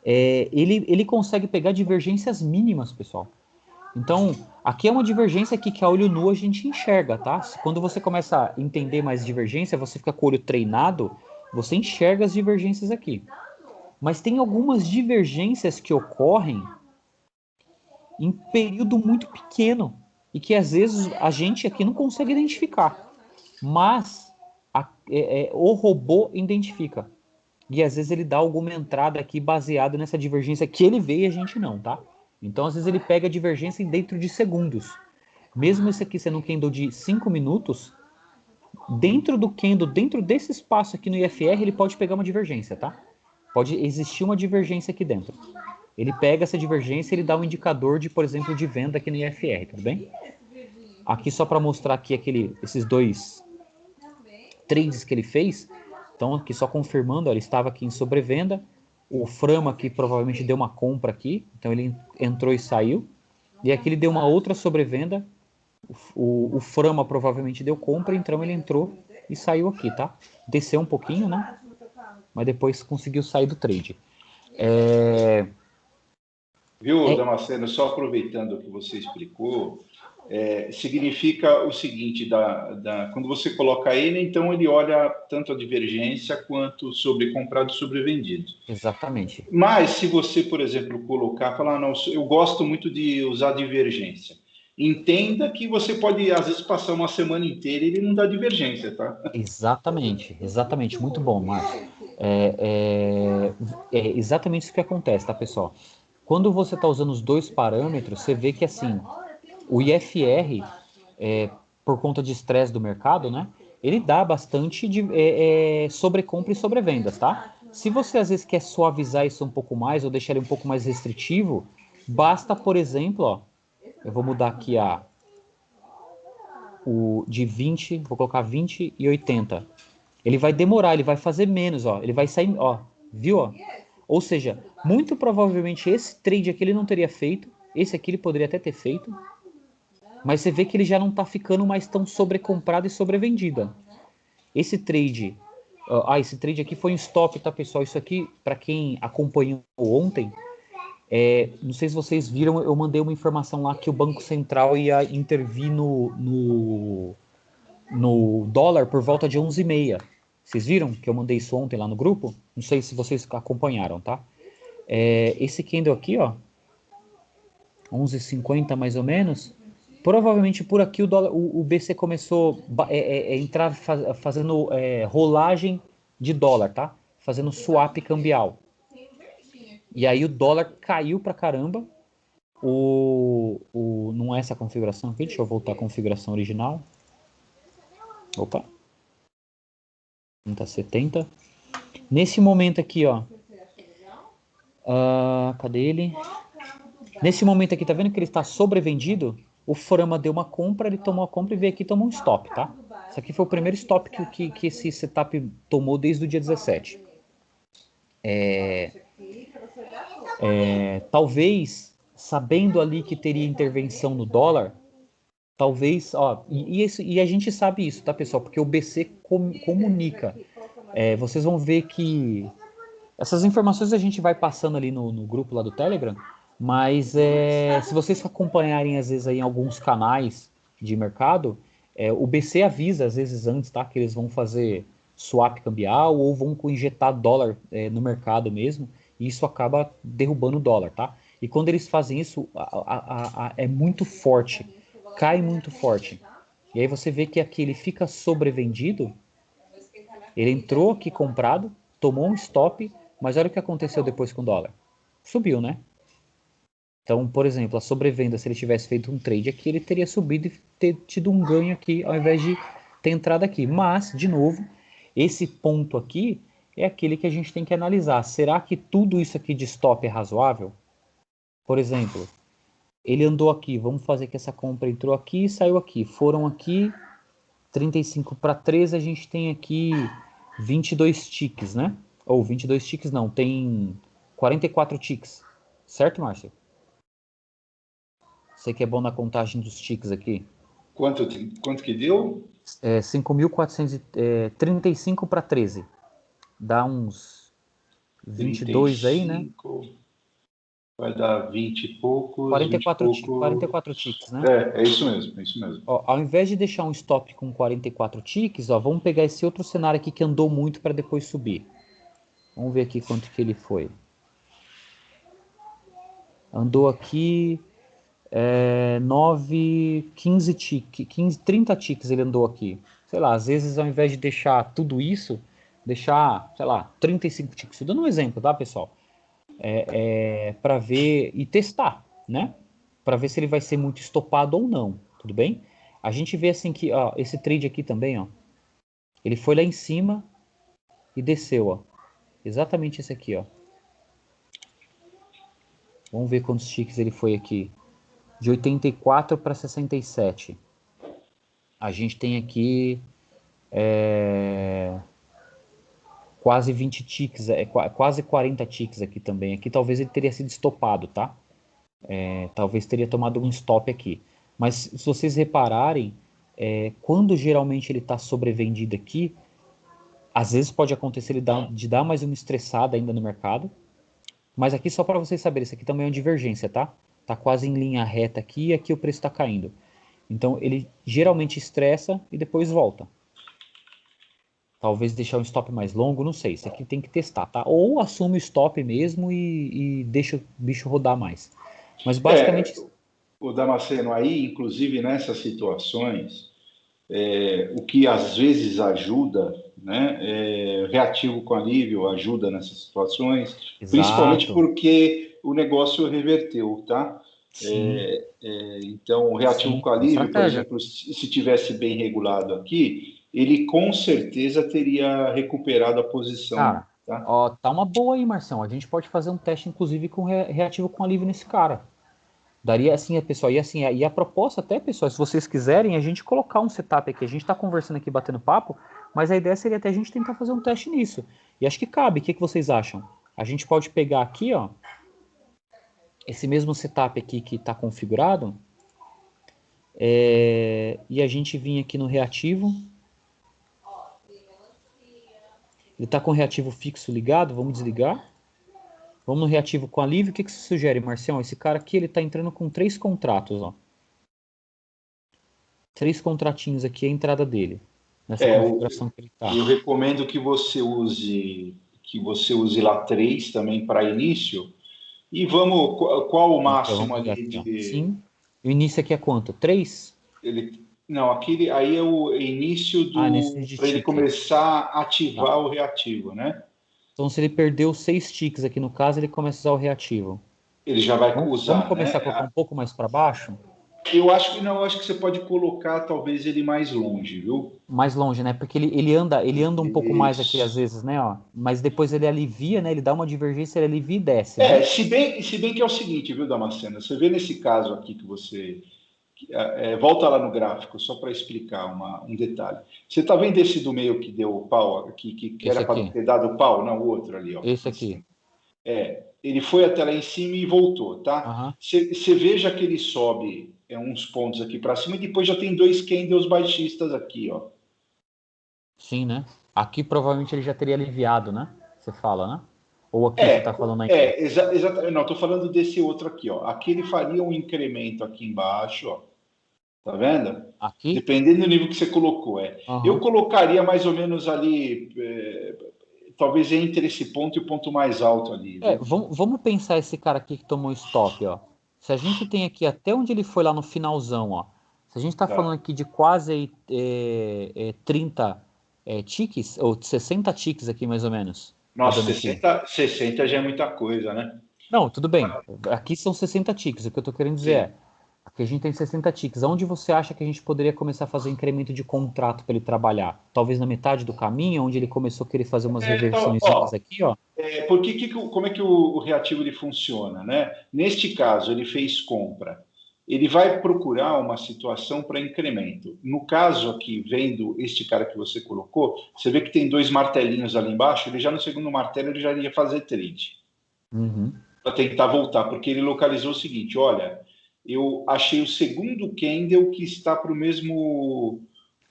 Ele consegue pegar divergências mínimas, pessoal. Então, aqui é uma divergência aqui que a olho nu a gente enxerga, tá? Quando você começa a entender mais divergência, você fica com o olho treinado, você enxerga as divergências aqui. Mas tem algumas divergências que ocorrem em período muito pequeno e que às vezes a gente aqui não consegue identificar. Mas o robô identifica. E às vezes ele dá alguma entrada aqui baseado nessa divergência que ele vê e a gente não, tá? Então, às vezes, ele pega a divergência dentro de segundos. Mesmo esse aqui sendo um candle de 5 minutos, dentro do candle, dentro desse espaço aqui no IFR, ele pode pegar uma divergência, tá? Pode existir uma divergência aqui dentro. Ele pega essa divergência e ele dá um indicador de, por exemplo, de venda aqui no IFR, tudo bem? Aqui só para mostrar aqui esses dois trades que ele fez. Então aqui só confirmando, ó, ele estava aqui em sobrevenda. O Frama aqui provavelmente deu uma compra aqui, então ele entrou e saiu. E aqui ele deu uma outra sobrevenda. O Frama provavelmente deu compra, então ele entrou e saiu aqui, tá? Desceu um pouquinho, né? Mas depois conseguiu sair do trade. Viu, Damasceno, só aproveitando o que você explicou, significa o seguinte, quando você coloca ele, então ele olha tanto a divergência quanto sobre comprado e sobrevendido. Exatamente. Mas se você, por exemplo, falar, não, eu gosto muito de usar divergência, entenda que você pode, às vezes, passar uma semana inteira e ele não dá divergência, tá? Exatamente, muito bom, Márcio. É exatamente isso que acontece, tá, pessoal? Quando você está usando os dois parâmetros, você vê que, assim, o IFR, por conta de estresse do mercado, né, ele dá bastante de sobrecompra e sobrevendas, tá? Se você, às vezes, quer suavizar isso um pouco mais ou deixar ele um pouco mais restritivo, basta, por exemplo, ó, eu vou mudar aqui o de 20, vou colocar 20 e 80. Ele vai demorar, ele vai fazer menos, ó. Ele vai sair, ó. Viu, ó? Ou seja, muito provavelmente esse trade aqui ele não teria feito. Esse aqui ele poderia até ter feito. Mas você vê que ele já não tá ficando mais tão sobrecomprado e sobrevendido. Esse trade... esse trade aqui foi um stop, tá, pessoal? Isso aqui, para quem acompanhou ontem... não sei se vocês viram, eu mandei uma informação lá que o Banco Central ia intervir no dólar por volta de 11h30. Vocês viram que eu mandei isso ontem lá no grupo? Não sei se vocês acompanharam, tá? Esse candle aqui, ó, 11h50 mais ou menos, provavelmente por aqui o BC começou a entrar fazendo rolagem de dólar, tá? Fazendo swap cambial. E aí o dólar caiu pra caramba. Não é essa configuração aqui, deixa eu voltar à configuração original. Opa. 70. Nesse momento aqui, ó. Cadê ele? Nesse momento aqui, tá vendo que ele está sobrevendido? O Frama deu uma compra, ele tomou a compra e veio aqui e tomou um stop, tá? Esse aqui foi o primeiro stop que esse setup tomou desde o dia 17. Talvez, sabendo ali que teria intervenção no dólar, talvez, ó, e a gente sabe isso, tá, pessoal? Porque o BC comunica. Vocês vão ver que essas informações a gente vai passando ali no grupo lá do Telegram, mas se vocês acompanharem às vezes aí em alguns canais de mercado, o BC avisa às vezes antes, tá, que eles vão fazer swap cambial ou vão injetar dólar no mercado mesmo, e isso acaba derrubando o dólar, tá? E quando eles fazem isso, é muito forte, cai muito forte. E aí você vê que aqui ele fica sobrevendido, ele entrou aqui comprado, tomou um stop, mas olha o que aconteceu depois com o dólar. Subiu, né? Então, por exemplo, a sobrevenda, se ele tivesse feito um trade aqui, ele teria subido e ter tido um ganho aqui, ao invés de ter entrado aqui. Mas, de novo, esse ponto aqui é aquele que a gente tem que analisar. Será que tudo isso aqui de stop é razoável? Por exemplo, ele andou aqui, vamos fazer que essa compra entrou aqui e saiu aqui. Foram aqui 35 para 13, a gente tem aqui 22 ticks, né? Ou 22 ticks não, tem 44 ticks. Certo, Márcio? Você que é bom na contagem dos ticks aqui. Quanto que deu? 5.435 para 13. Dá uns 22 aí, né? Vai dar 20 e poucos. 44 ticks, né? É isso mesmo, é isso mesmo. Ó, ao invés de deixar um stop com 44 ticks, ó, vamos pegar esse outro cenário aqui que andou muito para depois subir. Vamos ver aqui quanto que ele foi. Andou aqui 15 ticks, 30 ticks ele andou aqui. Sei lá, às vezes ao invés de deixar tudo isso, deixar, sei lá, 35 ticks. Estou dando um exemplo, tá, pessoal? Para ver e testar, né? Para ver se ele vai ser muito estopado ou não, tudo bem? A gente vê assim que, ó, esse trade aqui também, ó, ele foi lá em cima e desceu, ó. Exatamente esse aqui, ó. Vamos ver quantos ticks ele foi aqui. De 84 para 67. A gente tem aqui quase 20 ticks, quase 40 ticks aqui também. Aqui talvez ele teria sido estopado, tá? Talvez teria tomado um stop aqui. Mas se vocês repararem, quando geralmente ele está sobrevendido aqui, às vezes pode acontecer de dar mais uma estressada ainda no mercado. Mas aqui só para vocês saberem, isso aqui também é uma divergência, tá? Tá quase em linha reta aqui e aqui o preço está caindo. Então ele geralmente estressa e depois volta. Talvez deixar um stop mais longo, não sei. Isso aqui tem que testar, tá? Ou assume o stop mesmo e deixa o bicho rodar mais. Mas basicamente. O Damasceno, aí, inclusive nessas situações, o que às vezes ajuda, né? Reativo com alívio ajuda nessas situações, Exato. Principalmente porque o negócio reverteu, tá? Então, o reativo com alívio, por exemplo, se tivesse bem regulado aqui, ele com certeza teria recuperado a posição. Cara, tá? Ó, tá uma boa aí, Marção. A gente pode fazer um teste, inclusive, com reativo com alívio nesse cara. Daria assim, pessoal, e a proposta até, pessoal, se vocês quiserem, a gente colocar um setup aqui. A gente tá conversando aqui, batendo papo, mas a ideia seria até a gente tentar fazer um teste nisso. E acho que cabe. O que vocês acham? A gente pode pegar aqui, ó, esse mesmo setup aqui que tá configurado, e a gente vir aqui no reativo. Ele está com o reativo fixo ligado, vamos desligar. Vamos no reativo com alívio. O que você sugere, Marcião? Esse cara aqui, ele está entrando com 3 contratos, ó. 3 contratinhos aqui, a entrada dele. Nessa configuração que ele está. Eu recomendo que você use lá 3 também para início. E vamos, qual o máximo ali de... Sim. O início aqui é quanto? 3? Não, aquele aí é o início para ele começar a ativar o reativo, né? Então, se ele perdeu 6 ticks aqui no caso, ele começa a usar o reativo. Ele já vai usar. Vamos começar a colocar um pouco mais para baixo? Eu acho que você pode colocar talvez ele mais longe, viu? Mais longe, né? Porque ele anda um pouco mais aqui às vezes, né? Ó. Mas depois ele alivia, né? Ele dá uma divergência, ele alivia e desce. Né? Se bem que é o seguinte, viu, Damasceno? Você vê nesse caso aqui que você volta lá no gráfico só para explicar um detalhe. Você está vendo esse do meio que deu pau aqui, que era para ter dado pau? Não, o outro ali, ó. Esse aqui. Ele foi até lá em cima e voltou, tá? Você veja que ele sobe uns pontos aqui para cima e depois já tem 2 candles baixistas aqui, ó. Sim, né? Aqui provavelmente ele já teria aliviado, né? Você fala, né? Ou aqui você está falando aí? Exatamente. Não, estou falando desse outro aqui, ó. Aqui ele faria um incremento aqui embaixo, ó. Tá vendo? Aqui? Dependendo do nível que você colocou, Eu colocaria mais ou menos ali, talvez entre esse ponto e o ponto mais alto ali. Vamos pensar esse cara aqui que tomou stop, ó. Se a gente tem aqui até onde ele foi lá no finalzão, ó. Se a gente está falando aqui de quase 30 ticks, ou 60 ticks aqui mais ou menos. Nossa, 60 já é muita coisa, né? Não, tudo bem. Aqui são 60 ticks. O que eu tô querendo dizer aqui a gente tem 60 ticks. Onde você acha que a gente poderia começar a fazer incremento de contrato para ele trabalhar? Talvez na metade do caminho, onde ele começou a querer fazer umas reversões aqui, ó. Como é que o reativo ele funciona, né? Neste caso, ele fez compra. Ele vai procurar uma situação para incremento. No caso aqui, vendo este cara que você colocou, você vê que tem 2 martelinhos ali embaixo, ele já no segundo martelo ele já iria fazer trade. Para tentar voltar, porque ele localizou o seguinte, olha, eu achei o segundo candle que está para o mesmo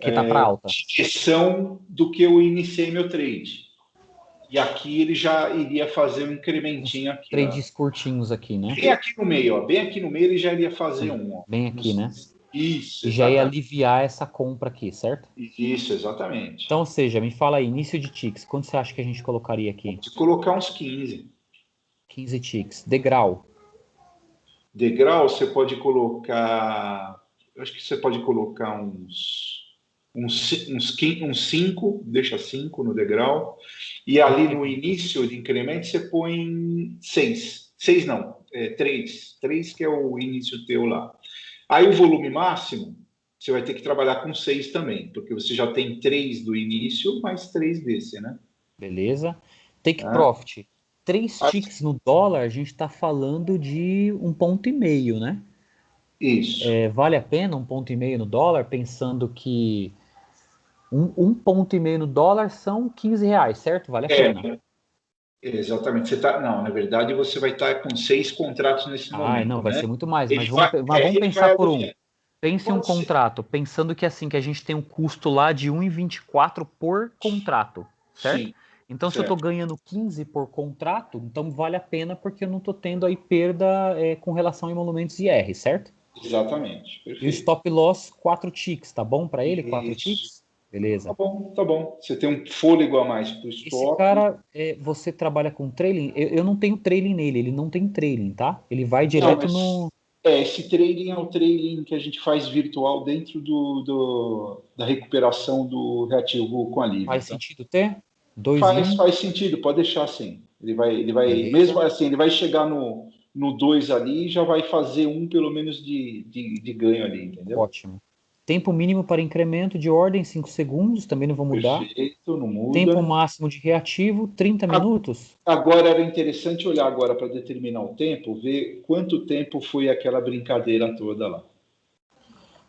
que está para alta direção do que eu iniciei meu trade. E aqui ele já iria fazer um incrementinho aqui. Trades curtinhos aqui, né? Bem aqui no meio, ó. Bem aqui no meio ele já iria fazer ó. Bem aqui, né? Isso. E já ia aliviar essa compra aqui, certo? Isso, exatamente. Então, ou seja, me fala aí, início de ticks, quanto você acha que a gente colocaria aqui? Se colocar uns 15. 15 ticks. Degrau. Degrau, você pode colocar... Eu acho que você pode colocar uns 5, deixa 5 no degrau, e ali no início de incremento você põe 6. 6 não, 3. 3 que é o início teu lá. Aí o volume máximo, você vai ter que trabalhar com 6 também, porque você já tem 3 do início, mais 3 desse, né? Beleza. Take Né? profit. 3 ticks no dólar, a gente está falando de 1,5 ponto, né? Isso. Vale a pena 1,5 ponto no dólar, pensando que 1,5 ponto no dólar são R$ 15, certo? Vale a pena. Exatamente. Não, na verdade, você vai estar com 6 contratos nesse Não, momento, vai né? ser muito mais, mas Ele vamos, vai, mas vamos ele pensar vai por um. alugar. Pense em um Pode ser. contrato, pensando que assim, que a gente tem um custo lá de 1,24 por contrato, certo? Sim, Então, se eu estou certo. ganhando 15 por contrato, então vale a pena porque eu não estou tendo aí perda com relação a emolumentos e R, certo? Exatamente. E o Perfeito. stop loss, 4 ticks, tá bom para ele? 4 Isso. ticks? Beleza. Tá bom, tá bom. Você tem um fôlego a mais para o Esse stop. cara, você trabalha com trailing? Eu não tenho trailing nele, ele não tem trailing, tá? Ele vai Não, direto mas no. esse trading é o trading que a gente faz virtual dentro da recuperação do reativo com alívio, Faz tá? sentido ter? 2 em 1? Faz sentido, pode deixar assim. Mesmo Beleza. assim, ele vai chegar no 2 ali e já vai fazer um pelo menos de ganho ali, entendeu? Ótimo. Tempo mínimo para incremento de ordem, 5 segundos, também não vou mudar. Perfeito, não Tempo muda. máximo de reativo, 30 minutos. Agora era interessante olhar agora para determinar o tempo, ver quanto tempo foi aquela brincadeira toda lá.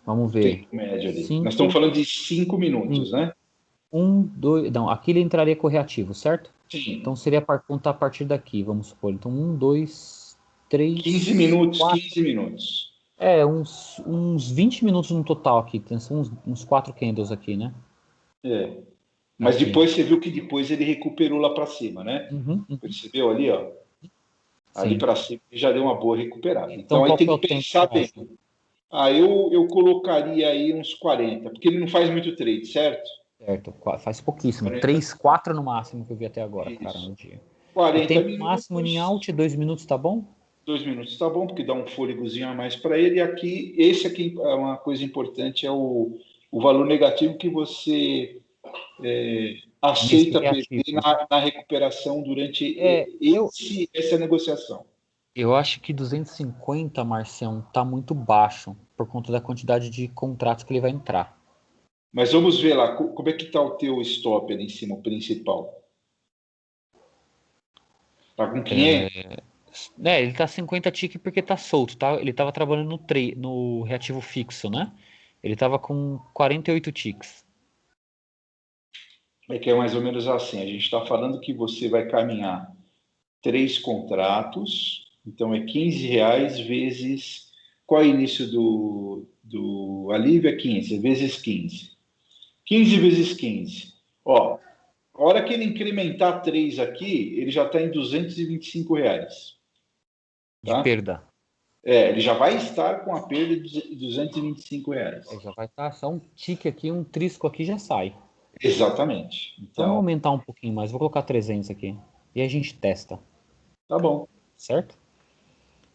Vamos O ver. tempo médio ali. Nós estamos 5, falando de 5 minutos, 5. né? 1, 2. Não, aqui ele entraria com reativo, certo? Então Sim. seria para contar a partir daqui, vamos supor. Então, 1, 2, 15 3, minutos, 4. 15 minutos. Uns 20 minutos no total aqui. Tem uns 4 candles aqui, né? É. Mas Aqui. depois você viu que depois ele recuperou lá para cima, né? Uhum, uhum. Percebeu ali, ó? Ali Sim. para cima ele já deu uma boa recuperada. Então, Então aí qual tem que é que o tempo que pensar você bem. acha? Eu colocaria aí uns 40, porque ele não faz muito trade, certo? Certo, faz pouquíssimo. 40, 3, 4 no máximo que eu vi até agora, cara, isso. no dia. E 40 tempo máximo em minutos, out, 2 minutos, tá bom? 2 minutos tá bom, porque dá um fôlegozinho a mais para ele. E aqui, esse aqui é uma coisa importante, é o valor negativo que você Nesse aceita perder reativo. na recuperação durante É, eu, essa negociação. eu acho que 250, Marcião, tá muito baixo, por conta da quantidade de contratos que ele vai entrar. Mas vamos ver lá, como é que está o teu stop ali em cima, o principal? Está com 500? Ele tá 50 tique porque tá solto, tá? Ele tava trabalhando no reativo fixo, né? Ele tava com 48 ticks. É que é mais ou menos assim, a gente está falando que você vai caminhar 3 contratos, então é R$ 15 vezes. Qual é o início do alívio? É 15, vezes 15. 15 vezes 15. Ó, a hora que ele incrementar 3 aqui, ele já está em R$ 225. De Tá? perda. Ele já vai estar com a perda de R$ 225. Já vai estar só um tique aqui, um trisco aqui já sai. Exatamente. Então vamos Então, aumentar um pouquinho mais. Vou colocar 300 aqui. E a gente testa, tá bom. certo?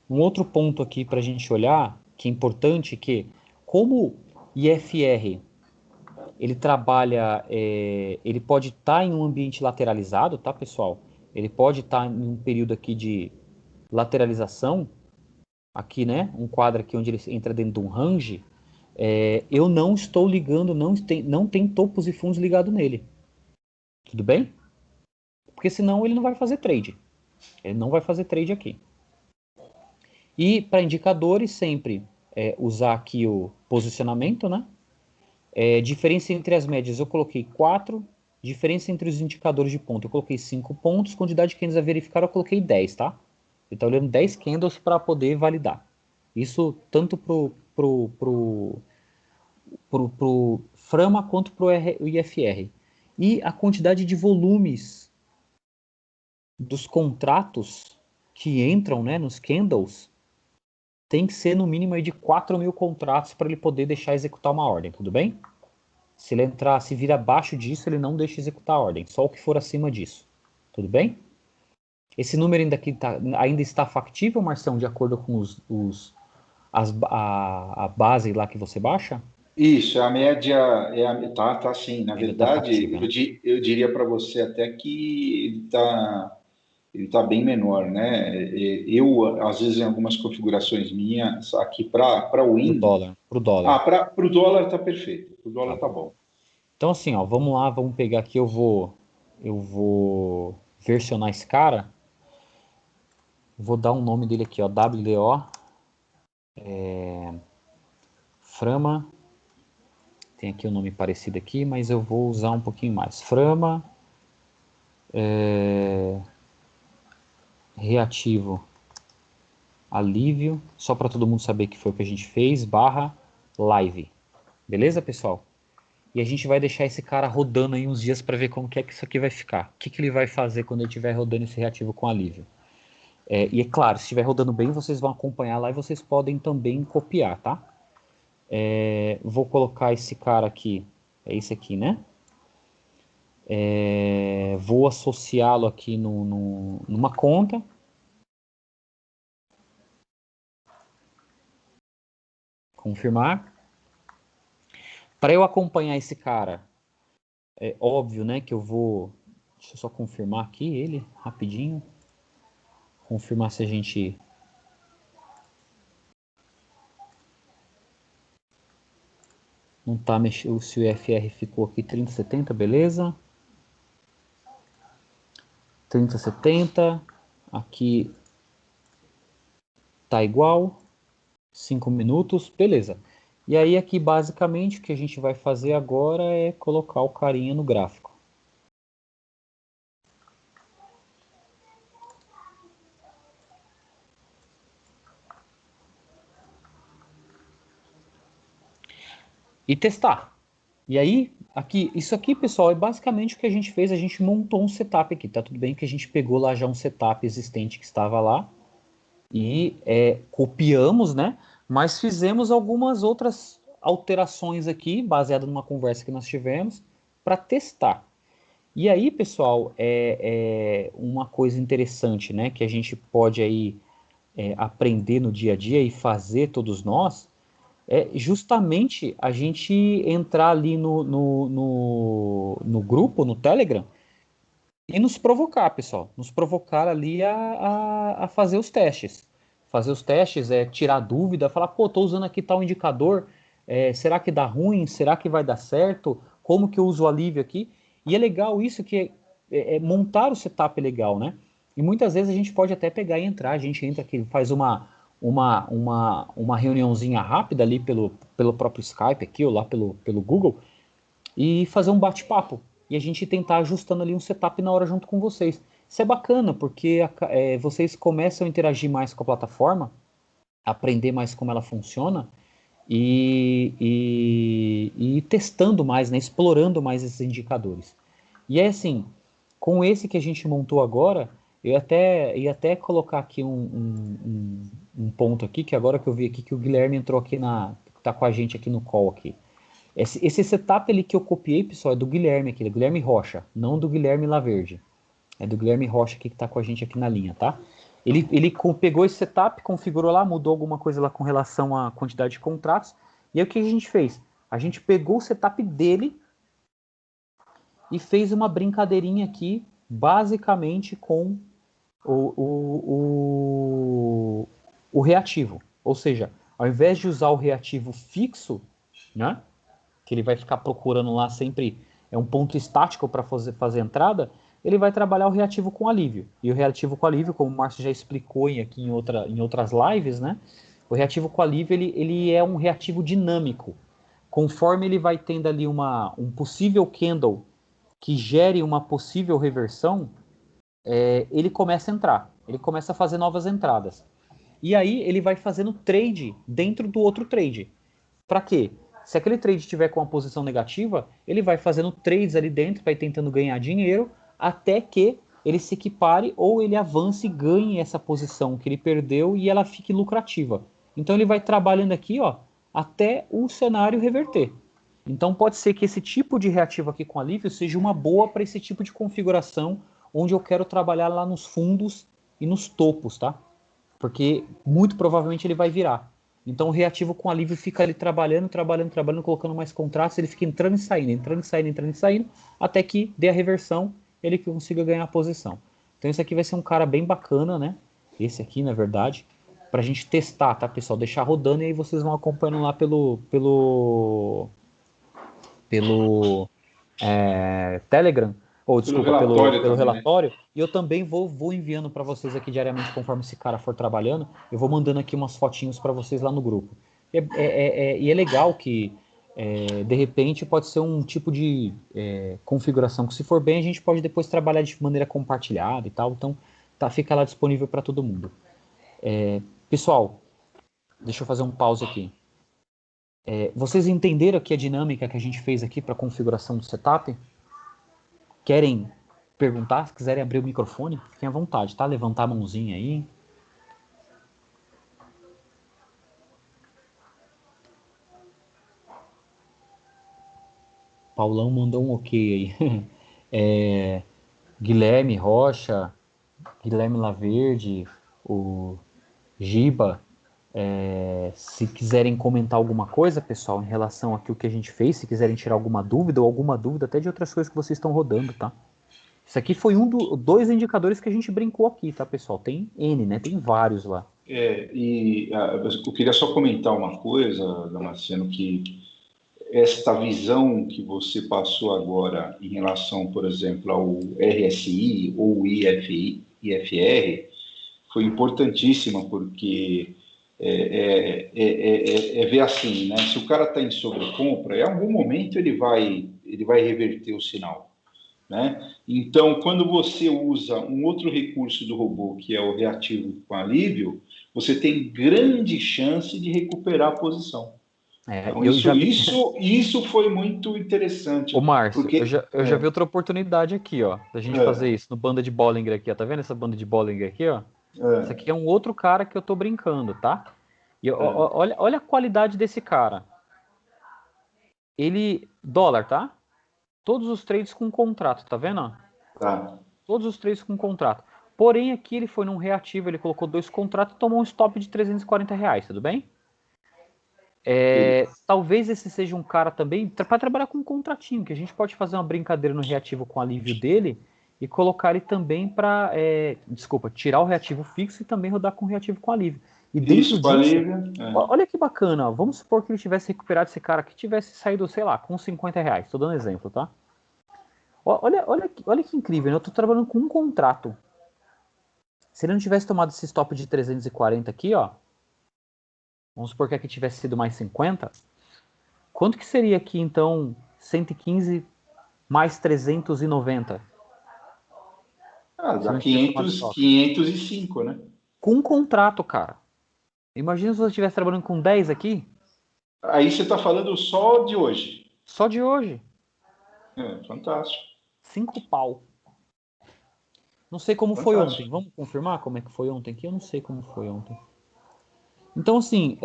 Um outro ponto aqui para a gente olhar, que é importante, que como IFR ele trabalha, ele pode estar em um ambiente lateralizado, tá, pessoal? Ele pode estar em um período aqui de lateralização, aqui, né? Um quadro aqui onde ele entra dentro de um range. Eu não estou ligando, não tem topos e fundos ligado nele. Tudo bem? Porque senão ele não vai fazer trade. Ele não vai fazer trade aqui. E para indicadores, sempre usar aqui o posicionamento, né? Diferença entre as médias, eu coloquei 4. Diferença entre os indicadores de ponto, eu coloquei 5 pontos. Quantidade de candles a verificar, eu coloquei 10, tá? Ele está olhando 10 candles para poder validar. Isso tanto pro Frama quanto pro IFR. E a quantidade de volumes dos contratos que entram, né, nos candles tem que ser no mínimo aí de 4.000 contratos para ele poder deixar executar uma ordem, tudo bem? Se ele entrar, se vir abaixo disso, ele não deixa executar a ordem, só o que for acima disso, tudo bem? Esse número ainda está factível, Marção, de acordo com a base lá que você baixa? Isso, a média tá sim. Na Ainda está verdade, factível, né? eu diria para você até que ele tá bem menor, né? Eu, às vezes, em algumas configurações minhas, aqui para o Pro Win, dólar, pro dólar. para o dólar tá perfeito, para o Tá dólar tá bom. bom. Então assim, ó, vamos lá, vamos pegar aqui, eu vou versionar esse cara, vou dar um nome dele aqui, ó, WDO, Frama, tem aqui um nome parecido aqui, mas eu vou usar um pouquinho mais. Frama, reativo, alívio, só para todo mundo saber que foi o que a gente fez, barra live. Beleza, pessoal? E a gente vai deixar esse cara rodando aí uns dias para ver como que é que isso aqui vai ficar. O que, que ele vai fazer quando ele estiver rodando esse reativo com alívio. E é claro, se estiver rodando bem, vocês vão acompanhar lá e vocês podem também copiar, tá? Vou colocar esse cara aqui, é esse aqui, né? Vou associá-lo aqui numa conta. Confirmar. Para eu acompanhar esse cara, é óbvio, né, que eu vou... Deixa eu só confirmar aqui ele, rapidinho. Confirmar se a gente... Não tá mexendo, se o FR ficou aqui 3070, beleza. 3070, aqui tá igual, 5 minutos, beleza. E aí aqui basicamente o que a gente vai fazer agora é colocar o carinha no gráfico. E testar. E aí, isso aqui, pessoal, é basicamente o que a gente fez. A gente montou um setup aqui. Tá tudo bem que a gente pegou lá já um setup existente que estava lá e copiamos, né? Mas fizemos algumas outras alterações aqui, baseado numa conversa que nós tivemos, para testar. E aí, pessoal, uma coisa interessante, né? Que a gente pode aí aprender no dia a dia e fazer todos nós, é justamente a gente entrar ali no grupo, no Telegram, e nos provocar, pessoal. Nos provocar ali a fazer os testes. Fazer os testes, tirar dúvida, falar, pô, tô usando aqui tal indicador, será que dá ruim? Será que vai dar certo? Como que eu uso o alívio aqui? E é legal isso, que montar o setup é legal, né? E muitas vezes a gente pode até pegar e entrar, a gente entra aqui, faz uma reuniãozinha rápida ali pelo próprio Skype aqui, ou lá pelo Google, e fazer um bate-papo. E a gente tentar ajustando ali um setup na hora junto com vocês. Isso é bacana, porque vocês começam a interagir mais com a plataforma, aprender mais como ela funciona, e testando mais, né, explorando mais esses indicadores. E é assim, com esse que a gente montou agora, eu ia até colocar aqui um ponto aqui, que agora que eu vi aqui que o Guilherme entrou aqui tá com a gente aqui no call aqui. Esse setup ali que eu copiei, pessoal, é do Guilherme aqui, do Guilherme Rocha, não do Guilherme Laverde. É do Guilherme Rocha aqui que tá com a gente aqui na linha, tá? Ele pegou esse setup, configurou lá, mudou alguma coisa lá com relação à quantidade de contratos. E aí o que a gente fez? A gente pegou o setup dele e fez uma brincadeirinha aqui, basicamente com o reativo. Ou seja, ao invés de usar o reativo fixo, né, que ele vai ficar procurando lá sempre, é um ponto estático para fazer entrada, ele vai trabalhar o reativo com alívio. E o reativo com alívio, como o Márcio já explicou aqui em outras lives, né, o reativo com alívio ele é um reativo dinâmico. Conforme ele vai tendo ali um possível candle que gere uma possível reversão, ele começa a entrar, ele começa a fazer novas entradas. E aí ele vai fazendo trade dentro do outro trade. Para quê? Se aquele trade estiver com uma posição negativa, ele vai fazendo trades ali dentro, vai tentando ganhar dinheiro, até que ele se equipare ou ele avance e ganhe essa posição que ele perdeu e ela fique lucrativa. Então ele vai trabalhando aqui, ó, até o cenário reverter. Então pode ser que esse tipo de reativo aqui com alívio seja uma boa para esse tipo de configuração, onde eu quero trabalhar lá nos fundos e nos topos, tá? Porque muito provavelmente ele vai virar. Então o reativo com alívio fica ali trabalhando, colocando mais contratos, ele fica entrando e saindo, até que dê a reversão, ele consiga ganhar a posição. Então esse aqui vai ser um cara bem bacana, né? Esse aqui, na verdade, pra gente testar, tá, pessoal? Deixar rodando e aí vocês vão acompanhando lá pelo Telegram, ou Pelo desculpa, relatório pelo também, né? relatório, e eu também vou enviando para vocês aqui diariamente, conforme esse cara for trabalhando, eu vou mandando aqui umas fotinhos para vocês lá no grupo. E é legal que, de repente, pode ser um tipo de configuração que, se for bem, a gente pode depois trabalhar de maneira compartilhada e tal, então tá, fica lá disponível para todo mundo. Pessoal, deixa eu fazer um pause aqui. Vocês entenderam aqui a dinâmica que a gente fez aqui para configuração do setup? Querem perguntar? Se quiserem abrir o microfone, fiquem à vontade, tá? Levantar a mãozinha aí. Paulão mandou um ok aí. Guilherme Rocha, Guilherme Laverde, o Giba. Se quiserem comentar alguma coisa, pessoal, em relação àquilo que a gente fez, se quiserem tirar alguma dúvida ou alguma dúvida até de outras coisas que vocês estão rodando, tá? Isso aqui foi dois indicadores que a gente brincou aqui, tá, pessoal? Tem N, né? Tem vários lá. Eu queria só comentar uma coisa, Damasceno, que esta visão que você passou agora em relação, por exemplo, ao RSI ou IFR, foi importantíssima, porque ver assim, né? Se o cara está em sobrecompra, em algum momento ele vai reverter o sinal, né? Então, quando você usa um outro recurso do robô, que é o reativo com alívio, você tem grande chance de recuperar a posição. Então, Eu já vi. isso foi muito interessante, Ô, Márcio, porque eu já vi outra oportunidade aqui, ó, da gente fazer isso no banda de Bollinger aqui, ó. Tá vendo essa banda de Bollinger aqui, ó? Isso aqui é um outro cara que eu tô brincando, tá? E olha a qualidade desse cara. Dólar, tá? Todos os trades com contrato, tá vendo? tá. Todos os trades com contrato. Porém, aqui ele foi num reativo, ele colocou 2 contratos e tomou um stop de R$ 340, tudo bem? Talvez esse seja um cara também para trabalhar com um contratinho, que a gente pode fazer uma brincadeira no reativo com alívio dele e colocar ele também para, tirar o reativo fixo e também rodar com reativo com alívio. E dentro Isso, com disso, alívio. olha que bacana, ó, vamos supor que ele tivesse recuperado esse cara, que tivesse saído, sei lá, com R$ 50, estou dando exemplo, tá? Olha que incrível, né? Eu estou trabalhando com um contrato. Se ele não tivesse tomado esse stop de 340 aqui, ó, vamos supor que aqui tivesse sido mais 50, quanto que seria aqui, então, 115 mais 390? Dá 505, né? Com um contrato, cara. Imagina se você estivesse trabalhando com 10 aqui. Aí você está falando só de hoje. Só de hoje. Fantástico. 5 pau. Não sei como foi ontem. Vamos confirmar como é que foi ontem aqui? Eu não sei como foi ontem. Então, assim,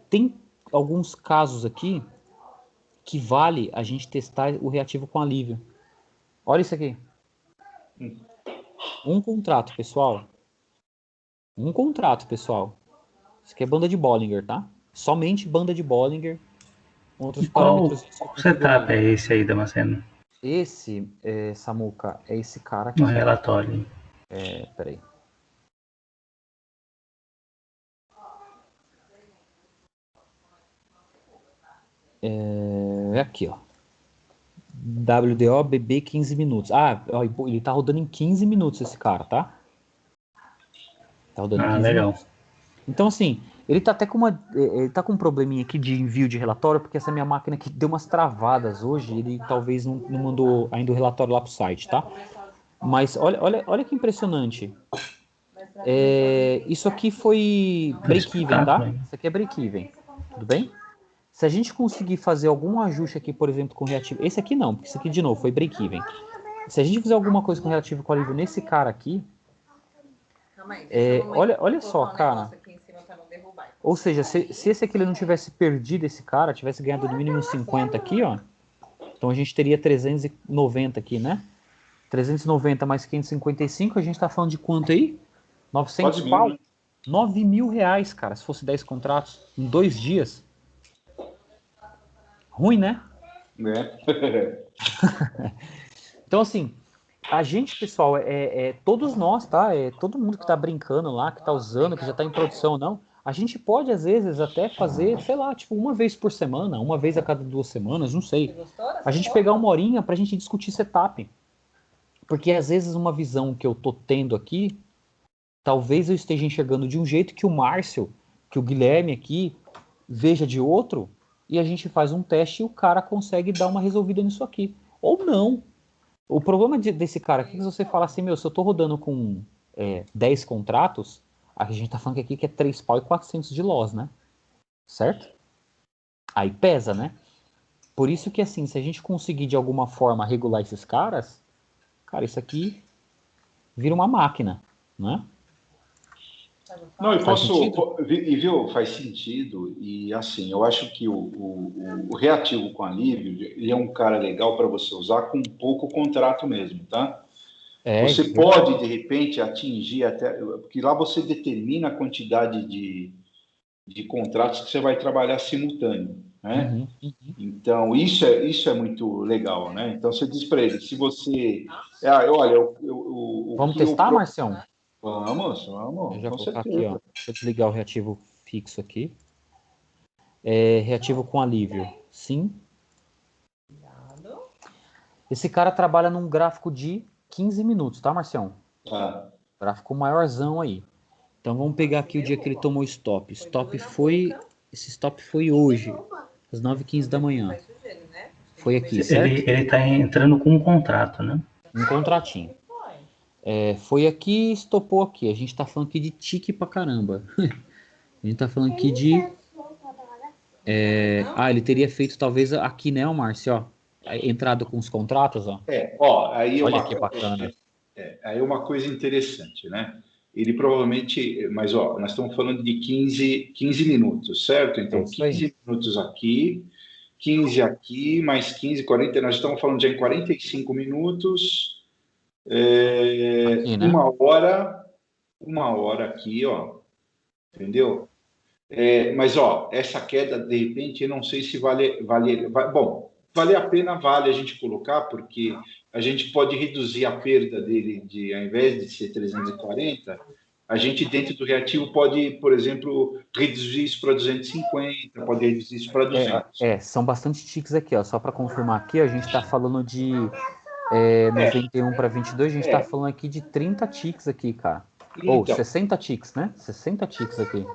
tem alguns casos aqui que vale a gente testar o reativo com alívio. Olha isso aqui. Um contrato, pessoal. Isso aqui é banda de Bollinger, tá? Somente banda de Bollinger. Outros parâmetros. Qual setup é esse aí, Damasceno? Esse, Samuca, é esse cara aqui. No relatório. Peraí. Aqui, ó. WDO BB 15 minutos. Ele tá rodando em 15 minutos esse cara, tá? Tá rodando em 15 legal. minutos. Então, assim, ele tá até com ele tá com um probleminha aqui de envio de relatório, porque essa minha máquina aqui deu umas travadas hoje, ele talvez não mandou ainda o relatório lá pro site, tá? Mas olha que impressionante. Isso aqui foi break-even, tá? Isso aqui é break-even, tudo bem? Se a gente conseguir fazer algum ajuste aqui, por exemplo, com reativo... Esse aqui não, porque esse aqui, de novo, foi break-even. Se a gente fizer alguma coisa com reativo com alívio nesse cara aqui... olha só, cara. Ou seja, se esse aqui ele não tivesse perdido esse cara, tivesse ganhado no mínimo 50 aqui, ó. Então a gente teria 390 aqui, né? 390 mais 555, a gente tá falando de quanto aí? 900 pau? Né? 9 mil reais, cara, se fosse 10 contratos em 2 dias. Ruim, né? Então, assim, a gente, pessoal, todos nós, tá? Todo mundo que tá brincando lá, que tá usando, que já tá em produção, não. A gente pode, às vezes, até fazer, sei lá, tipo, uma vez por semana, uma vez a cada 2 semanas, não sei. A gente pegar uma horinha pra gente discutir setup. Porque às vezes uma visão que eu tô tendo aqui, talvez eu esteja enxergando de um jeito que o Márcio, que o Guilherme aqui, veja de outro, e a gente faz um teste e o cara consegue dar uma resolvida nisso aqui. Ou não. O problema desse cara aqui é que você fala assim, meu, se eu tô rodando com 10 contratos, a gente tá falando aqui que é 3 pau e 400 de loss, né? Certo? Aí pesa, né? Por isso que, assim, se a gente conseguir de alguma forma regular esses caras, cara, isso aqui vira uma máquina, né? Não, e Faz sentido? viu, faz sentido, e assim, eu acho que o reativo com alívio, ele é um cara legal para você usar com pouco contrato mesmo, tá? Você Verdade. pode, de repente, atingir até, porque lá você determina a quantidade de contratos que você vai trabalhar simultâneo, né? Uhum, uhum. Então, isso é muito legal, né? Então, você diz para ele, se você... olha, o Vamos que eu... testar, Marcião? Vamos, Eu vamos, já com vou colocar aqui, ó. certeza. Deixa eu desligar o reativo fixo aqui. Reativo com alívio. Sim. Esse cara trabalha num gráfico de 15 minutos, tá, Marcião? Tá. Gráfico maiorzão aí. Então vamos pegar aqui o dia que ele tomou stop. Esse stop foi hoje, às 9h15 da manhã. Foi aqui, certo? Ele tá entrando com um contrato, né? Um contratinho. Foi aqui e estopou aqui. A gente tá falando aqui de tique pra caramba. A gente tá falando aqui de... ele teria feito talvez aqui, né, o Márcio, ó. Entrado com os contratos, ó. Aí Olha que bacana. aí é uma coisa interessante, né? Ele provavelmente, mas nós estamos falando de 15 minutos, certo? É Então, isso aí. 15 minutos aqui, 15 aqui, mais 15, 40, nós estamos falando já em 45 minutos, Aqui, né? uma hora aqui, ó, entendeu? Mas, essa queda, de repente, eu não sei se bom, vale a pena, vale a gente colocar, porque a gente pode reduzir a perda dele, ao invés de ser 340, a gente, dentro do reativo, pode, por exemplo, reduzir isso para 250, pode reduzir isso para 200. São bastante ticks aqui, ó. Só para confirmar aqui, ó, a gente tá falando de 91 para 22, a gente tá falando aqui de 30 ticks aqui, cara. Ou Então, 60 ticks, né? 60 ticks aqui.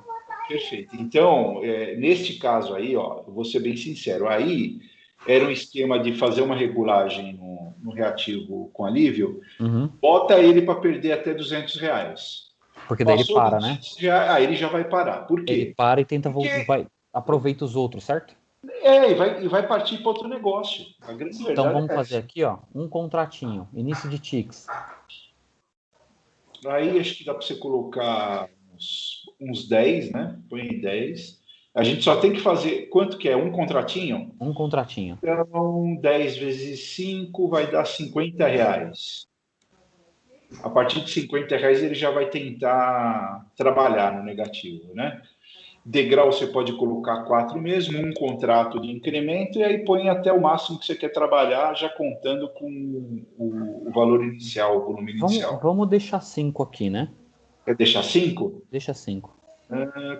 perfeito. Então, neste caso aí, eu vou ser bem sincero, aí era um esquema de fazer uma regulagem no reativo com alívio, Uhum. bota ele para perder até R$ 200. Porque daí ele Passou para, né? R$ 200, aí ele já vai parar. Por Ele quê? para e tenta voltar, Porque aproveita os outros, certo? e vai partir para outro negócio. A grande Então verdade vamos é fazer essa. aqui, ó, um contratinho, início de ticks. Aí acho que dá para você colocar uns 10, né? Põe 10. A gente só tem que fazer. Quanto que é? Um contratinho? Um contratinho. Então, 10 vezes 5 vai dar R$ 50. A partir de R$ 50 ele já vai tentar trabalhar no negativo, né? Degrau você pode colocar 4 mesmo, um contrato de incremento, e aí põe até o máximo que você quer trabalhar, já contando com o valor inicial, o volume inicial. Vamos deixar 5 aqui, né? Quer deixar 5? Deixa 5.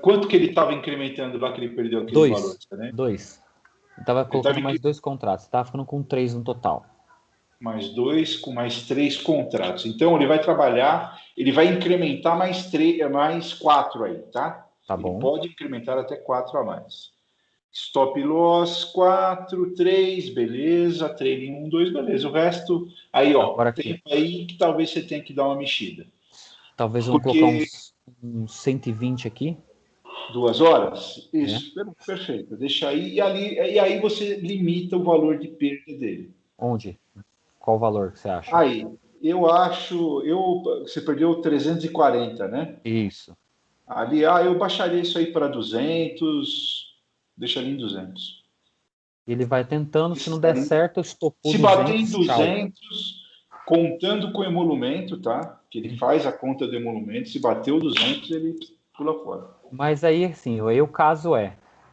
Quanto que ele estava incrementando lá que ele perdeu aquele valor? Né? 2. Eu tava Ele colocando estava mais 2 contratos. Tava ficando com 3 no total. mais 2 com mais 3 contratos. Então ele vai trabalhar, ele vai incrementar mais 4 aí, tá? Tá Ele bom. pode incrementar até 4 a mais. Stop loss 4, 3, beleza. Trailing 1, 2, beleza. O resto, aí, Agora tem aqui. aí que talvez você tenha que dar uma mexida. Talvez vamos colocar Porque uns 120 aqui. 2 horas? É. Isso, perfeito. Deixa aí, e aí você limita o valor de perda dele. Onde? Qual o valor que você acha? Aí, eu acho, você perdeu 340, né? Isso. Ali, eu baixaria isso aí para 200, deixaria em 200. Ele vai tentando, se não der certo, estopou Se bater em 200, tchau. 200, contando com o emolumento, tá? Que ele faz a conta do emolumento, se bateu 200, ele pula fora. Mas aí, assim, aí o caso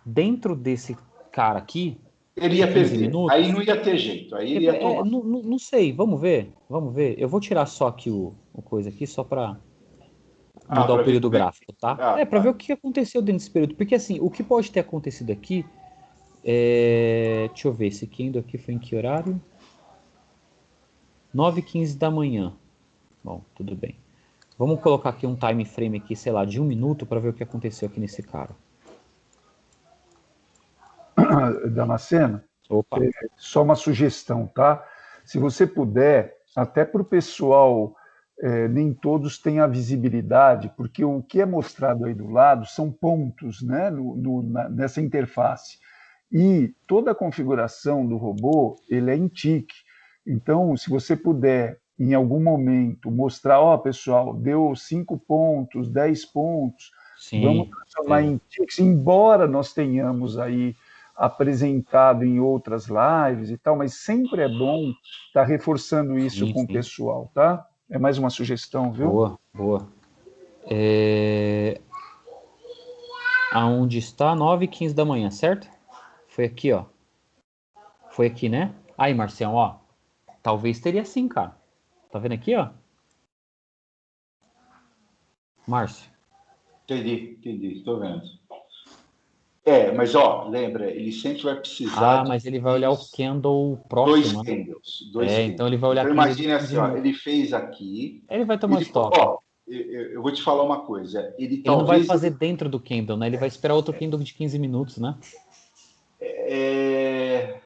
dentro desse cara aqui, Ele de ia 15 perder, aí minutos, não ia ter jeito, aí ele ia tomar. não sei, vamos ver. Eu vou tirar só aqui o coisa aqui, só para mudar o Para ver período como é que... gráfico, tá? Para ver o que aconteceu dentro desse período. Porque, assim, o que pode ter acontecido aqui deixa eu ver, esse candle aqui foi em que horário? 9h15 da manhã. Bom, tudo bem. Vamos colocar aqui um time frame aqui, sei lá, de 1 minuto para ver o que aconteceu aqui nesse cara. Damasceno, Opa. só uma sugestão, tá? Se você puder, até para o pessoal, nem todos têm a visibilidade, porque o que é mostrado aí do lado são pontos, né, nessa interface. E toda a configuração do robô, ele é em TIC. Então, se você puder, em algum momento, mostrar, ó, pessoal, deu 5 pontos, 10 pontos, Sim, vamos transformar em TICs, embora nós tenhamos aí apresentado em outras lives e tal, mas sempre é bom estar reforçando isso sim, com o sim. pessoal, tá? É mais uma sugestão, viu? Boa, boa. Aonde está? 9h15 da manhã, certo? Foi aqui, ó. Foi aqui, né? Aí, Marcião, ó. Talvez teria sim, cara. Tá vendo aqui, ó? Márcio. Entendi, estou vendo. Mas ó, lembra, ele sempre vai precisar Mas ele vai olhar o candle dois próximo, né? candles, dois candles. Então ele vai olhar Então candle de imagine 15 assim, ó, minutos. ele fez aqui, Ele vai tomar stop. ó, eu vou te falar uma coisa, Ele não vai fazer dentro do candle, né? Ele vai esperar outro candle de 15 minutos, né? É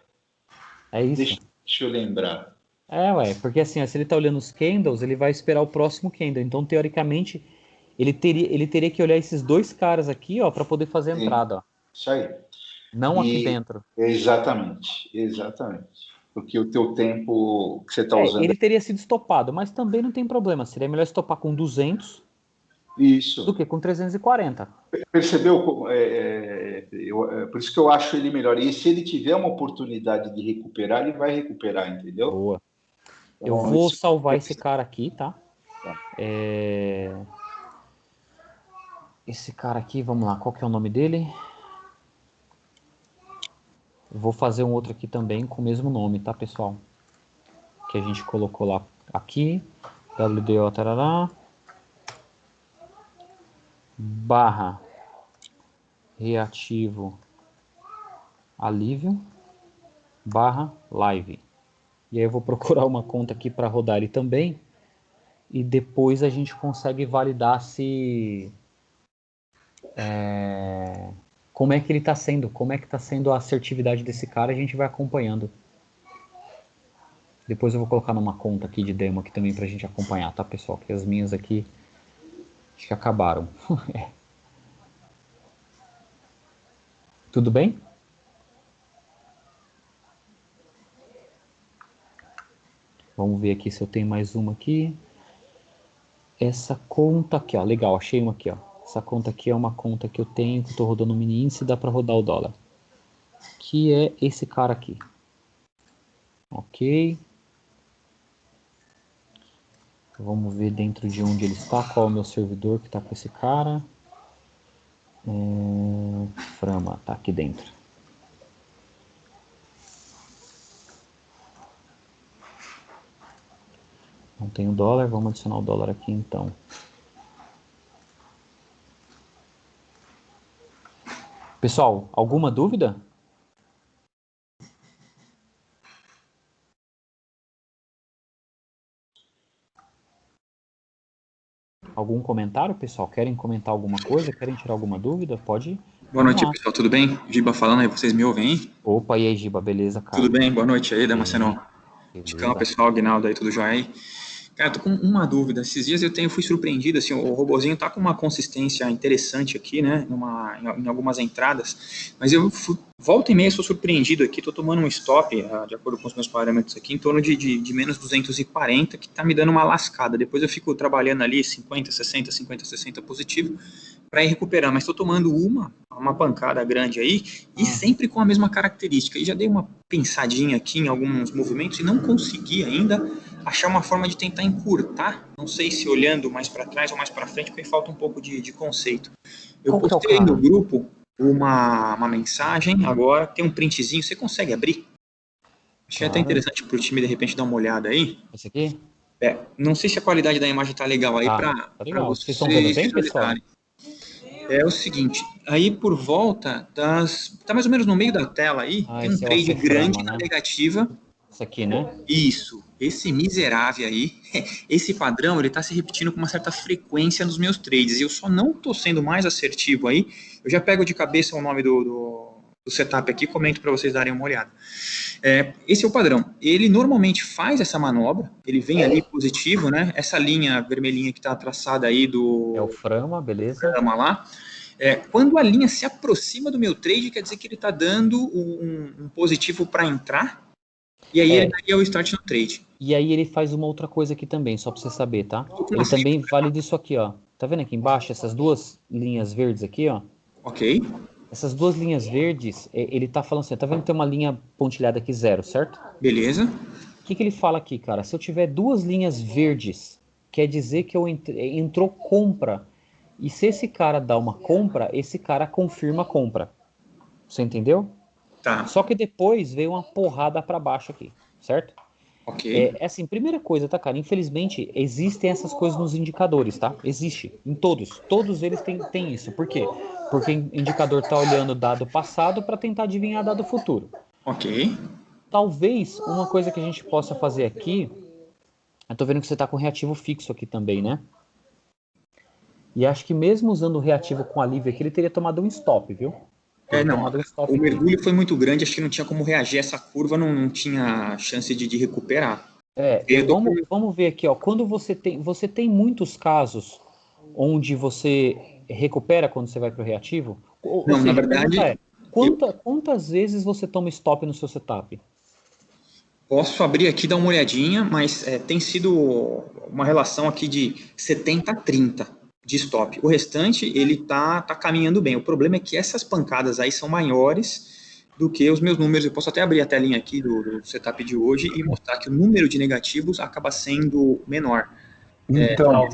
isso. Deixa eu lembrar. Porque assim, ó, se ele tá olhando os candles, ele vai esperar o próximo candle. Então, teoricamente, ele teria que olhar esses dois caras aqui, ó, para poder fazer a entrada, ó. Isso aí. Não aqui dentro. Exatamente. Porque o teu tempo que você está usando... Ele teria sido estopado, mas também não tem problema. Seria melhor estopar com 200 do que com 340. Percebeu? Por isso que eu acho ele melhor. E se ele tiver uma oportunidade de recuperar, ele vai recuperar, entendeu? Boa. Eu vou salvar esse cara aqui, tá? Esse cara aqui, vamos lá, qual que é o nome dele? Vou fazer um outro aqui também com o mesmo nome, tá, pessoal? Que a gente colocou lá aqui, WDO tarará, barra reativo alívio, barra live. E aí eu vou procurar uma conta aqui para rodar ele também, e depois a gente consegue validar se... como é que ele está sendo, como é que está sendo a assertividade desse cara, a gente vai acompanhando. Depois eu vou colocar numa conta aqui de demo aqui também pra gente acompanhar, tá, pessoal? Que as minhas aqui acho que acabaram. Tudo bem? Vamos ver aqui se eu tenho mais uma aqui. Essa conta aqui, ó, legal, achei uma aqui, ó. Essa conta aqui é uma conta que eu tenho, que eu tô rodando o mini índice, dá para rodar o dólar. Que é esse cara aqui. Ok. Vamos ver dentro de onde ele está, qual é o meu servidor que está com esse cara. Frama, tá aqui dentro. Não tem o dólar, vamos adicionar o dólar aqui então. Pessoal, alguma dúvida? Algum comentário, pessoal? Querem comentar alguma coisa? Querem tirar alguma dúvida? Pode ir. Boa noite, pessoal. Tudo bem? Giba falando aí, vocês me ouvem aí? Opa, e aí, Giba, beleza, cara? Tudo bem? Boa noite aí, Damasceno. Beleza. Pessoal, Guinaldo aí, tudo jóia aí? Cara, tô com uma dúvida. Esses dias fui surpreendido, assim, o robozinho tá com uma consistência interessante aqui, né, em algumas entradas, mas volta e meia sou surpreendido aqui, tô tomando um stop, de acordo com os meus parâmetros aqui, em torno de menos 240, que tá me dando uma lascada. Depois eu fico trabalhando ali 50, 60 positivo, para ir recuperar, mas estou tomando uma pancada grande aí, e sempre com a mesma característica. E já dei uma pensadinha aqui em alguns movimentos e não consegui ainda achar uma forma de tentar encurtar, não sei se olhando mais para trás ou mais para frente, porque falta um pouco de conceito. Eu postei no grupo uma mensagem, agora tem um printzinho, você consegue abrir? Achei até interessante para o time, de repente, dar uma olhada aí. Esse aqui? Não sei se a qualidade da imagem tá legal aí para vocês estão vendo bem, pessoal? É o seguinte, aí por volta tá mais ou menos no meio da tela aí, tem um trade grande na negativa, Isso aqui, né? Isso, esse miserável aí, esse padrão, ele tá se repetindo com uma certa frequência nos meus trades, e eu só não tô sendo mais assertivo aí, eu já pego de cabeça o nome do setup aqui e comento para vocês darem uma olhada. Esse é o padrão, ele normalmente faz essa manobra, ele vem ali positivo, né, essa linha vermelhinha que tá traçada aí do... É o Frama, beleza? Frama lá. Quando a linha se aproxima do meu trade, quer dizer que ele tá dando um positivo para entrar, e aí ele daria o start no trade. E aí ele faz uma outra coisa aqui também, só para você saber, tá? Ele também vale disso aqui, ó. Tá vendo aqui embaixo, essas duas linhas verdes aqui, ó? Ok. Essas duas linhas verdes, ele tá falando assim, tá vendo que tem uma linha pontilhada aqui, 0, certo? Beleza. O que ele fala aqui, cara? Se eu tiver duas linhas verdes, quer dizer que entrou compra. E se esse cara dá uma compra, esse cara confirma a compra. Você entendeu? Tá. Só que depois veio uma porrada para baixo aqui, certo? Ok. Assim, primeira coisa, tá, cara? Infelizmente, existem essas coisas nos indicadores, tá? Existe, em todos. Todos eles têm isso. Por quê? Porque o indicador tá olhando dado passado para tentar adivinhar dado futuro. Ok. Talvez uma coisa que a gente possa fazer aqui... Eu tô vendo que você tá com reativo fixo aqui também, né? E acho que mesmo usando o reativo com alívio aqui, ele teria tomado um stop, viu? Não, o mergulho foi muito grande, acho que não tinha como reagir, essa curva não tinha chance de recuperar. Vamos ver aqui, ó. Quando você tem muitos casos onde você recupera quando você vai para o reativo? Não, seja, na verdade... Quantas vezes você toma stop no seu setup? Posso abrir aqui e dar uma olhadinha, mas tem sido uma relação aqui de 70-30 de stop. O restante, ele tá caminhando bem. O problema é que essas pancadas aí são maiores do que os meus números. Eu posso até abrir a telinha aqui do setup de hoje e mostrar que o número de negativos acaba sendo menor. Então,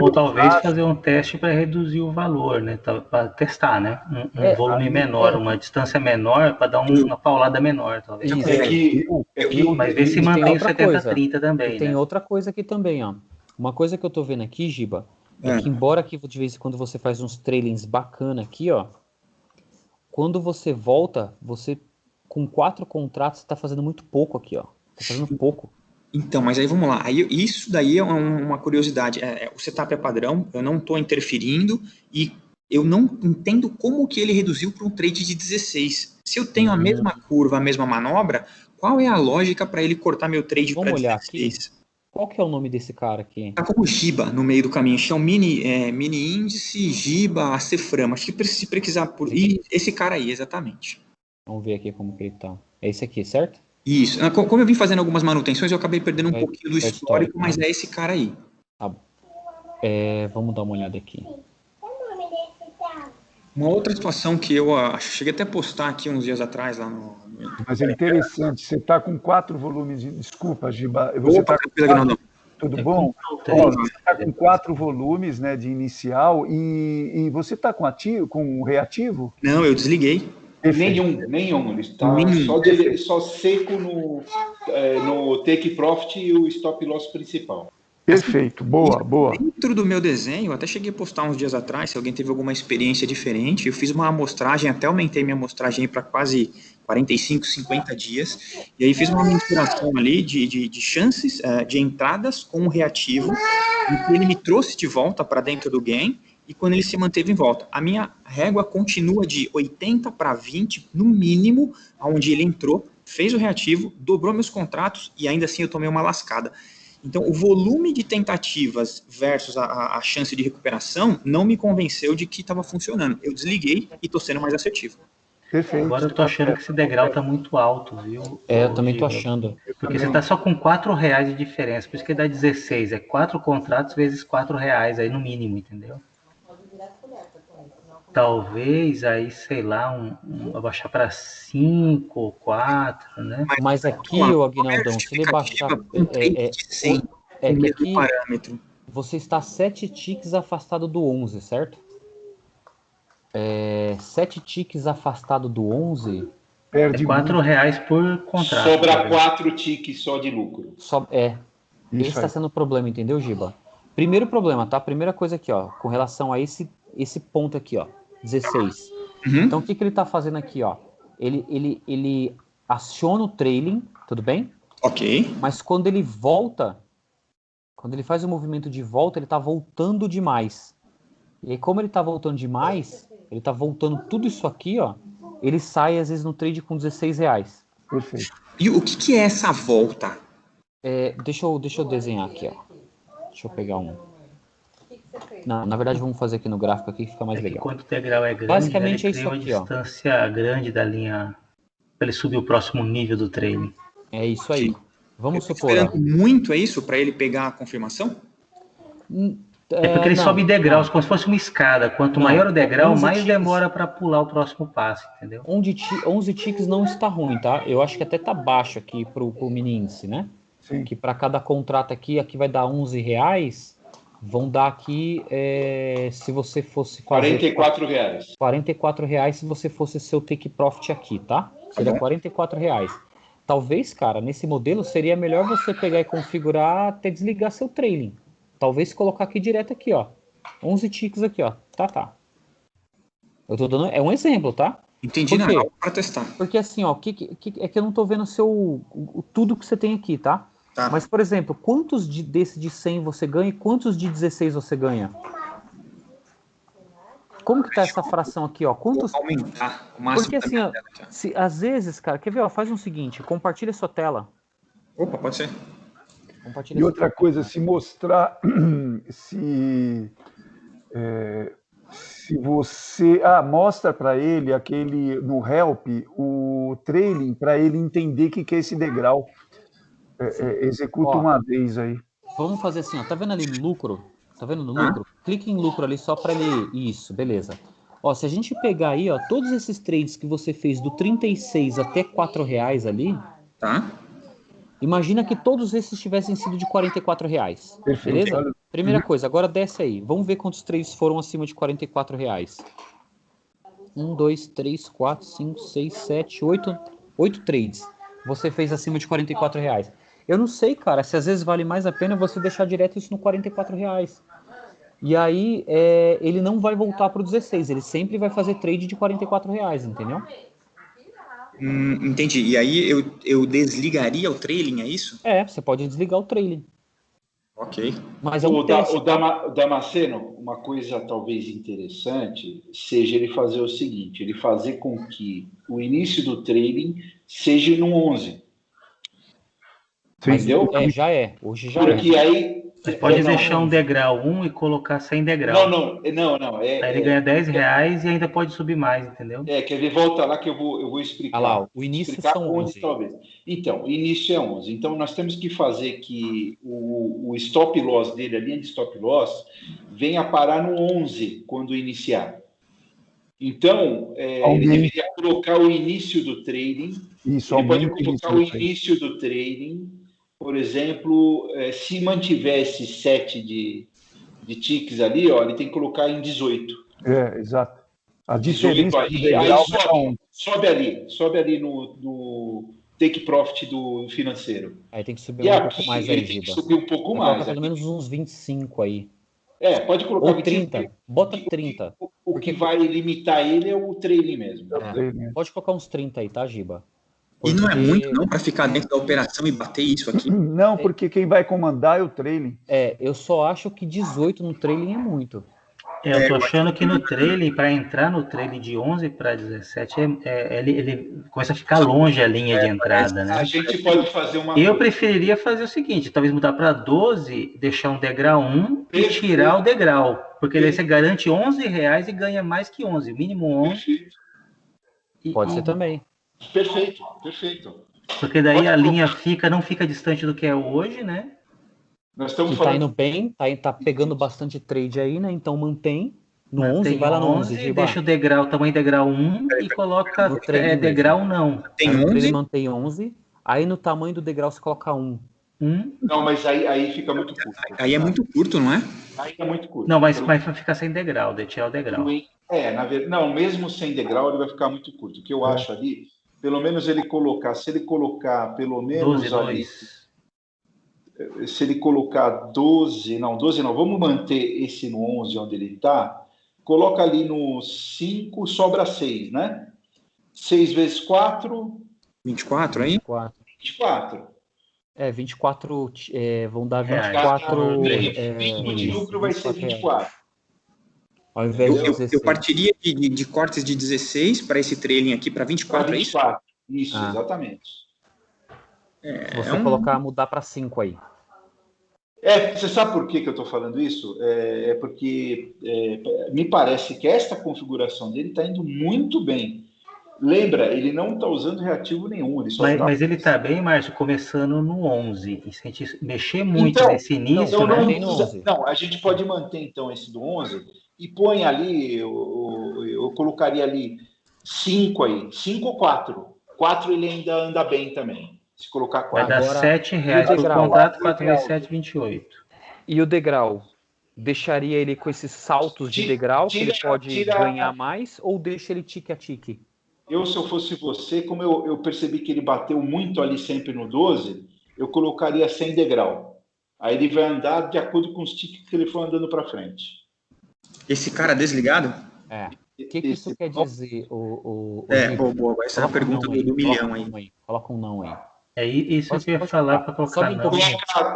ou talvez fazer um teste para reduzir o valor, né? Para testar, né? Um volume menor, uma distância menor, para dar uma paulada menor, talvez. Mas ver se mantém o 70-30 também, e tem outra coisa aqui também, ó. Uma coisa que eu tô vendo aqui, Giba, é que embora aqui de vez em quando você faz uns trailings bacana aqui, ó, quando você volta, você com 4 contratos tá fazendo muito pouco aqui, ó. Tá fazendo pouco. Então, mas aí vamos lá. Isso daí é uma curiosidade. O setup é padrão, eu não estou interferindo e eu não entendo como que ele reduziu para um trade de 16. Se eu tenho a mesma curva, a mesma manobra, qual é a lógica para ele cortar meu trade para 16? Vamos olhar aqui. Qual que é o nome desse cara aqui? Tá como Giba no meio do caminho. Acho que é um mini índice, Giba, Aceframa. Acho que se precisar por... esse cara aí, exatamente. Vamos ver aqui como que ele tá. É esse aqui, certo? Isso. Como eu vim fazendo algumas manutenções, eu acabei perdendo um pouquinho do histórico, mas é esse cara aí. Tá bom. Vamos dar uma olhada aqui. Uma outra situação que eu cheguei até a postar aqui uns dias atrás lá no... Mas é interessante, você está com 4 volumes de... Desculpa, Giba. Você tá com tudo bom? Você está com 4 volumes, né, de inicial e você está com reativo? Não, eu desliguei. Nenhum. Ele está só seco no take profit e o stop loss principal. Perfeito, boa. Dentro do meu desenho, eu até cheguei a postar uns dias atrás, se alguém teve alguma experiência diferente, eu fiz uma amostragem, até aumentei minha amostragem para quase 45, 50 dias, e aí fiz uma mensuração ali de chances de entradas com o reativo, e ele me trouxe de volta para dentro do game, e quando ele se manteve em volta. A minha régua continua de 80 para 20, no mínimo, onde ele entrou, fez o reativo, dobrou meus contratos, e ainda assim eu tomei uma lascada. Então, o volume de tentativas versus a chance de recuperação não me convenceu de que estava funcionando. Eu desliguei e estou sendo mais assertivo. Perfeito. Agora eu estou achando que esse degrau está muito alto, viu? Eu também estou achando. Porque você está só com R$4 de diferença, por isso que dá 16. 4 contratos vezes R$4 aí no mínimo, entendeu? Talvez aí, sei lá, abaixar para 5 ou 4, né? Mas aqui, o Aguinaldão, se ele baixar... É que aqui parâmetro. Você está 7 ticks afastado do 11, certo? 7 ticks afastado do 11... Perde R$4 por contrato. Sobra 4 ticks só de lucro. Esse está sendo o problema, entendeu, Giba? Primeiro problema, tá? Primeira coisa aqui, ó, com relação a esse ponto aqui, ó, 16. Então, o que ele está fazendo aqui, ó? Ele aciona o trailing, tudo bem? Ok. Mas quando ele volta, quando ele faz o movimento de volta, ele está voltando demais. E aí, como ele está voltando demais, ele está voltando tudo isso aqui, ó, ele sai às vezes no trade com R$16. Perfeito. E o que é essa volta? Deixa eu desenhar aqui, ó. Deixa eu pegar um. Não, na verdade vamos fazer aqui no gráfico aqui que fica mais legal. Quando o degrau é grande, Basicamente ele é cria isso uma aqui, ó. distância grande da linha para ele subir o próximo nível do trailing. É isso aí. Vamos supor. Esperando muito, é isso, para ele pegar a confirmação? É porque ele sobe degraus, como se fosse uma escada. Quanto maior o degrau, mais ticks, demora para pular o próximo passo, entendeu? 11 ticks não está ruim, tá? Eu acho que até tá baixo aqui pro mini índice, né? Sim. Que para cada contrato aqui vai dar R$11. Vão dar aqui, se você fosse fazer... R$44. R$44 se você fosse seu take profit aqui, tá? Seria R$44. Talvez, cara, nesse modelo seria melhor você pegar e configurar até desligar seu trailing. Talvez colocar aqui direto aqui, ó. 11 ticks aqui, ó. Tá. Eu tô dando... É um exemplo, tá? Entendi, não, é algo para testar. Porque assim, ó, é que eu não tô vendo tudo que você tem aqui, tá? Tá. Mas, por exemplo, quantos desse de 100 você ganha e quantos de 16 você ganha? Como que tá essa fração aqui, ó? Quantos... Vou aumentar o máximo. Porque assim, ó, às vezes, cara, quer ver, ó, faz o seguinte, compartilha sua tela. Opa, pode ser. E outra coisa, se mostrar, se você... mostra para ele aquele, no help, o trailing, para ele entender o que é esse degrau. Executa uma vez aí. Vamos fazer assim, ó, tá vendo ali no lucro? Tá vendo no lucro? Clique em lucro ali só para ele... Isso, beleza. Ó, se a gente pegar aí, ó, todos esses trades que você fez do 36 até R$4 ali... Tá. Imagina que todos esses tivessem sido de R$44. Perfeito. Beleza? Primeira coisa, agora desce aí. Vamos ver quantos trades foram acima de R$44. 1, 2, 3, 4, 5, 6, 7, 8 trades. Você fez acima de R$44. Eu não sei, cara, se às vezes vale mais a pena você deixar direto isso no R$44. E aí ele não vai voltar para o 16, ele sempre vai fazer trade de R$44, entendeu? Entendi. E aí eu desligaria o trailing, é isso? Você pode desligar o trailing. Ok. Mas é um teste. O Damasceno, uma coisa talvez interessante seja ele fazer o seguinte, ele fazer com que o início do trailing seja no 11. Entendeu? Já é. Hoje já Porque aí... Mas pode deixar um degrau 1 e colocar 100 degraus. Não. Aí ele ganha R$10 e ainda pode subir mais, entendeu? Quer ver? Volta lá que eu vou explicar. Olha lá, o início são 11. Talvez. Então, o início é 11. Então, nós temos que fazer que o stop loss dele, a linha de stop loss, venha parar no 11 quando iniciar. Então, ele deveria colocar o início do trading. Isso, ele pode colocar o início do trading. Por exemplo, se mantivesse 7 de ticks ali, ó, ele tem que colocar em 18. Exato. A diferença aí sobe ali no take profit do financeiro. Aí tem que subir um pouco mais aí, Giba. Subir um pouco mais. Coloca pelo menos uns 25 aí. Pode colocar ou 30. Bota 30. O que vai limitar ele é o trailing mesmo. Pode colocar uns 30 aí, tá, Giba? E não é muito, não, para ficar dentro da operação e bater isso aqui? Não, porque quem vai comandar é o trailing. Eu só acho que 18 no trailing é muito. Eu tô achando que no trailing, para entrar no trailing de 11 para 17, ele começa a ficar longe a linha de entrada, né? A gente pode fazer uma... Eu preferiria fazer o seguinte, talvez mudar para 12, deixar um degrau 1 e tirar o degrau. Porque daí você garante R$11 e ganha mais que 11, mínimo 11. Pode ser também. Perfeito. Porque daí a linha não fica distante do que é hoje, né? Nós estamos falando... tá indo bem, tá pegando bastante trade aí, né? Então mantém no 11, vai lá no 11. Giba. Deixa o degrau, tamanho degrau 1 e coloca degrau não. Tem 11? Ele mantém 11, aí no tamanho do degrau você coloca 1. Não, mas aí fica muito curto. Aí é muito curto, não é? Aí é muito curto. Não, mas vai ficar sem degrau, de tirar o degrau. Não, mesmo sem degrau ele vai ficar muito curto. O que eu acho ali, pelo menos se ele colocar pelo menos 12, ali... Se ele colocar 12 não, vamos manter esse no 11 onde ele está, coloca ali no 5, sobra 6, né? 6 vezes 4... 24, aí? 24. 24, vão dar 24... 20 de lucro vai ser 24. Ao invés de 16. Eu partiria de cortes de 16 para esse trailing aqui para 24, para 24. Isso, exatamente. Se você colocar, mudar para 5 aí. Você sabe por que eu estou falando isso? Porque me parece que esta configuração dele está indo muito bem. Lembra, ele não está usando reativo nenhum. Mas ele está bem, Márcio, começando no 11. E se a gente mexer muito nesse início... Não, a gente pode manter, então, esse do 11 e põe ali, eu colocaria ali 5 aí. 5 ou 4. 4 ele ainda anda bem também. Se colocar 4. Vai dar R$7 por contrato, 4 vezes 7, 28. E o degrau? Deixaria ele com esses saltos de degrau, que ele pode ganhar mais, ou deixa ele tique a tique? Se eu fosse você, como eu percebi que ele bateu muito ali sempre no 12, eu colocaria 100 degrau. Aí ele vai andar de acordo com os tiques que ele for andando para frente. Esse cara desligado? O que isso quer dizer? Boa. Essa é a pergunta do milhão aí. Coloca um não aí. Isso que eu ia falar para colocar não.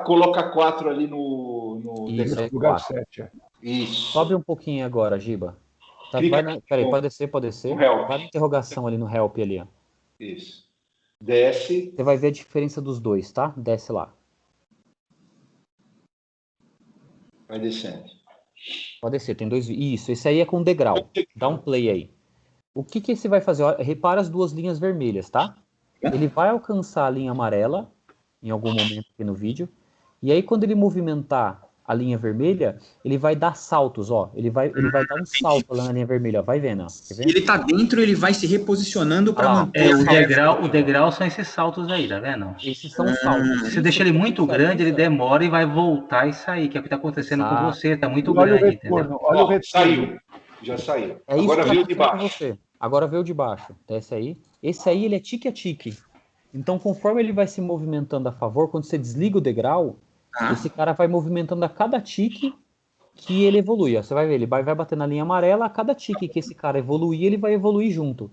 Coloca 4 ali no lugar 7. Isso. Sobe um pouquinho agora, Giba. Peraí, pode descer. Vai na interrogação ali no help ali, ó. Isso. Desce. Você vai ver a diferença dos dois, tá? Desce lá. Vai descendo. Pode descer, tem 2. Isso, esse aí é com degrau. Dá um play aí. O que esse vai fazer? Olha, repara as 2 linhas vermelhas, tá? Ele vai alcançar a linha amarela em algum momento aqui no vídeo. E aí, quando ele movimentar a linha vermelha, ele vai dar saltos, ó. Ele vai dar um salto lá na linha vermelha, ó. Vai vendo, ó. Se ele tá dentro, ele vai se reposicionando para manter. O degrau são esses saltos aí, tá vendo? Esses são saltos. Se você deixa ele muito grande, ele demora e vai voltar e sair, que é o que tá acontecendo com você. Tá muito grande, entendeu? Olha o retorno. Já saiu. Agora veio de baixo. Agora veio de baixo. Desce aí. Esse aí, ele é tique a tique. Então, conforme ele vai se movimentando a favor, quando você desliga o degrau, esse cara vai movimentando a cada tique que ele evolui. Ó. Você vai ver, ele vai bater na linha amarela, a cada tique que esse cara evoluir, ele vai evoluir junto.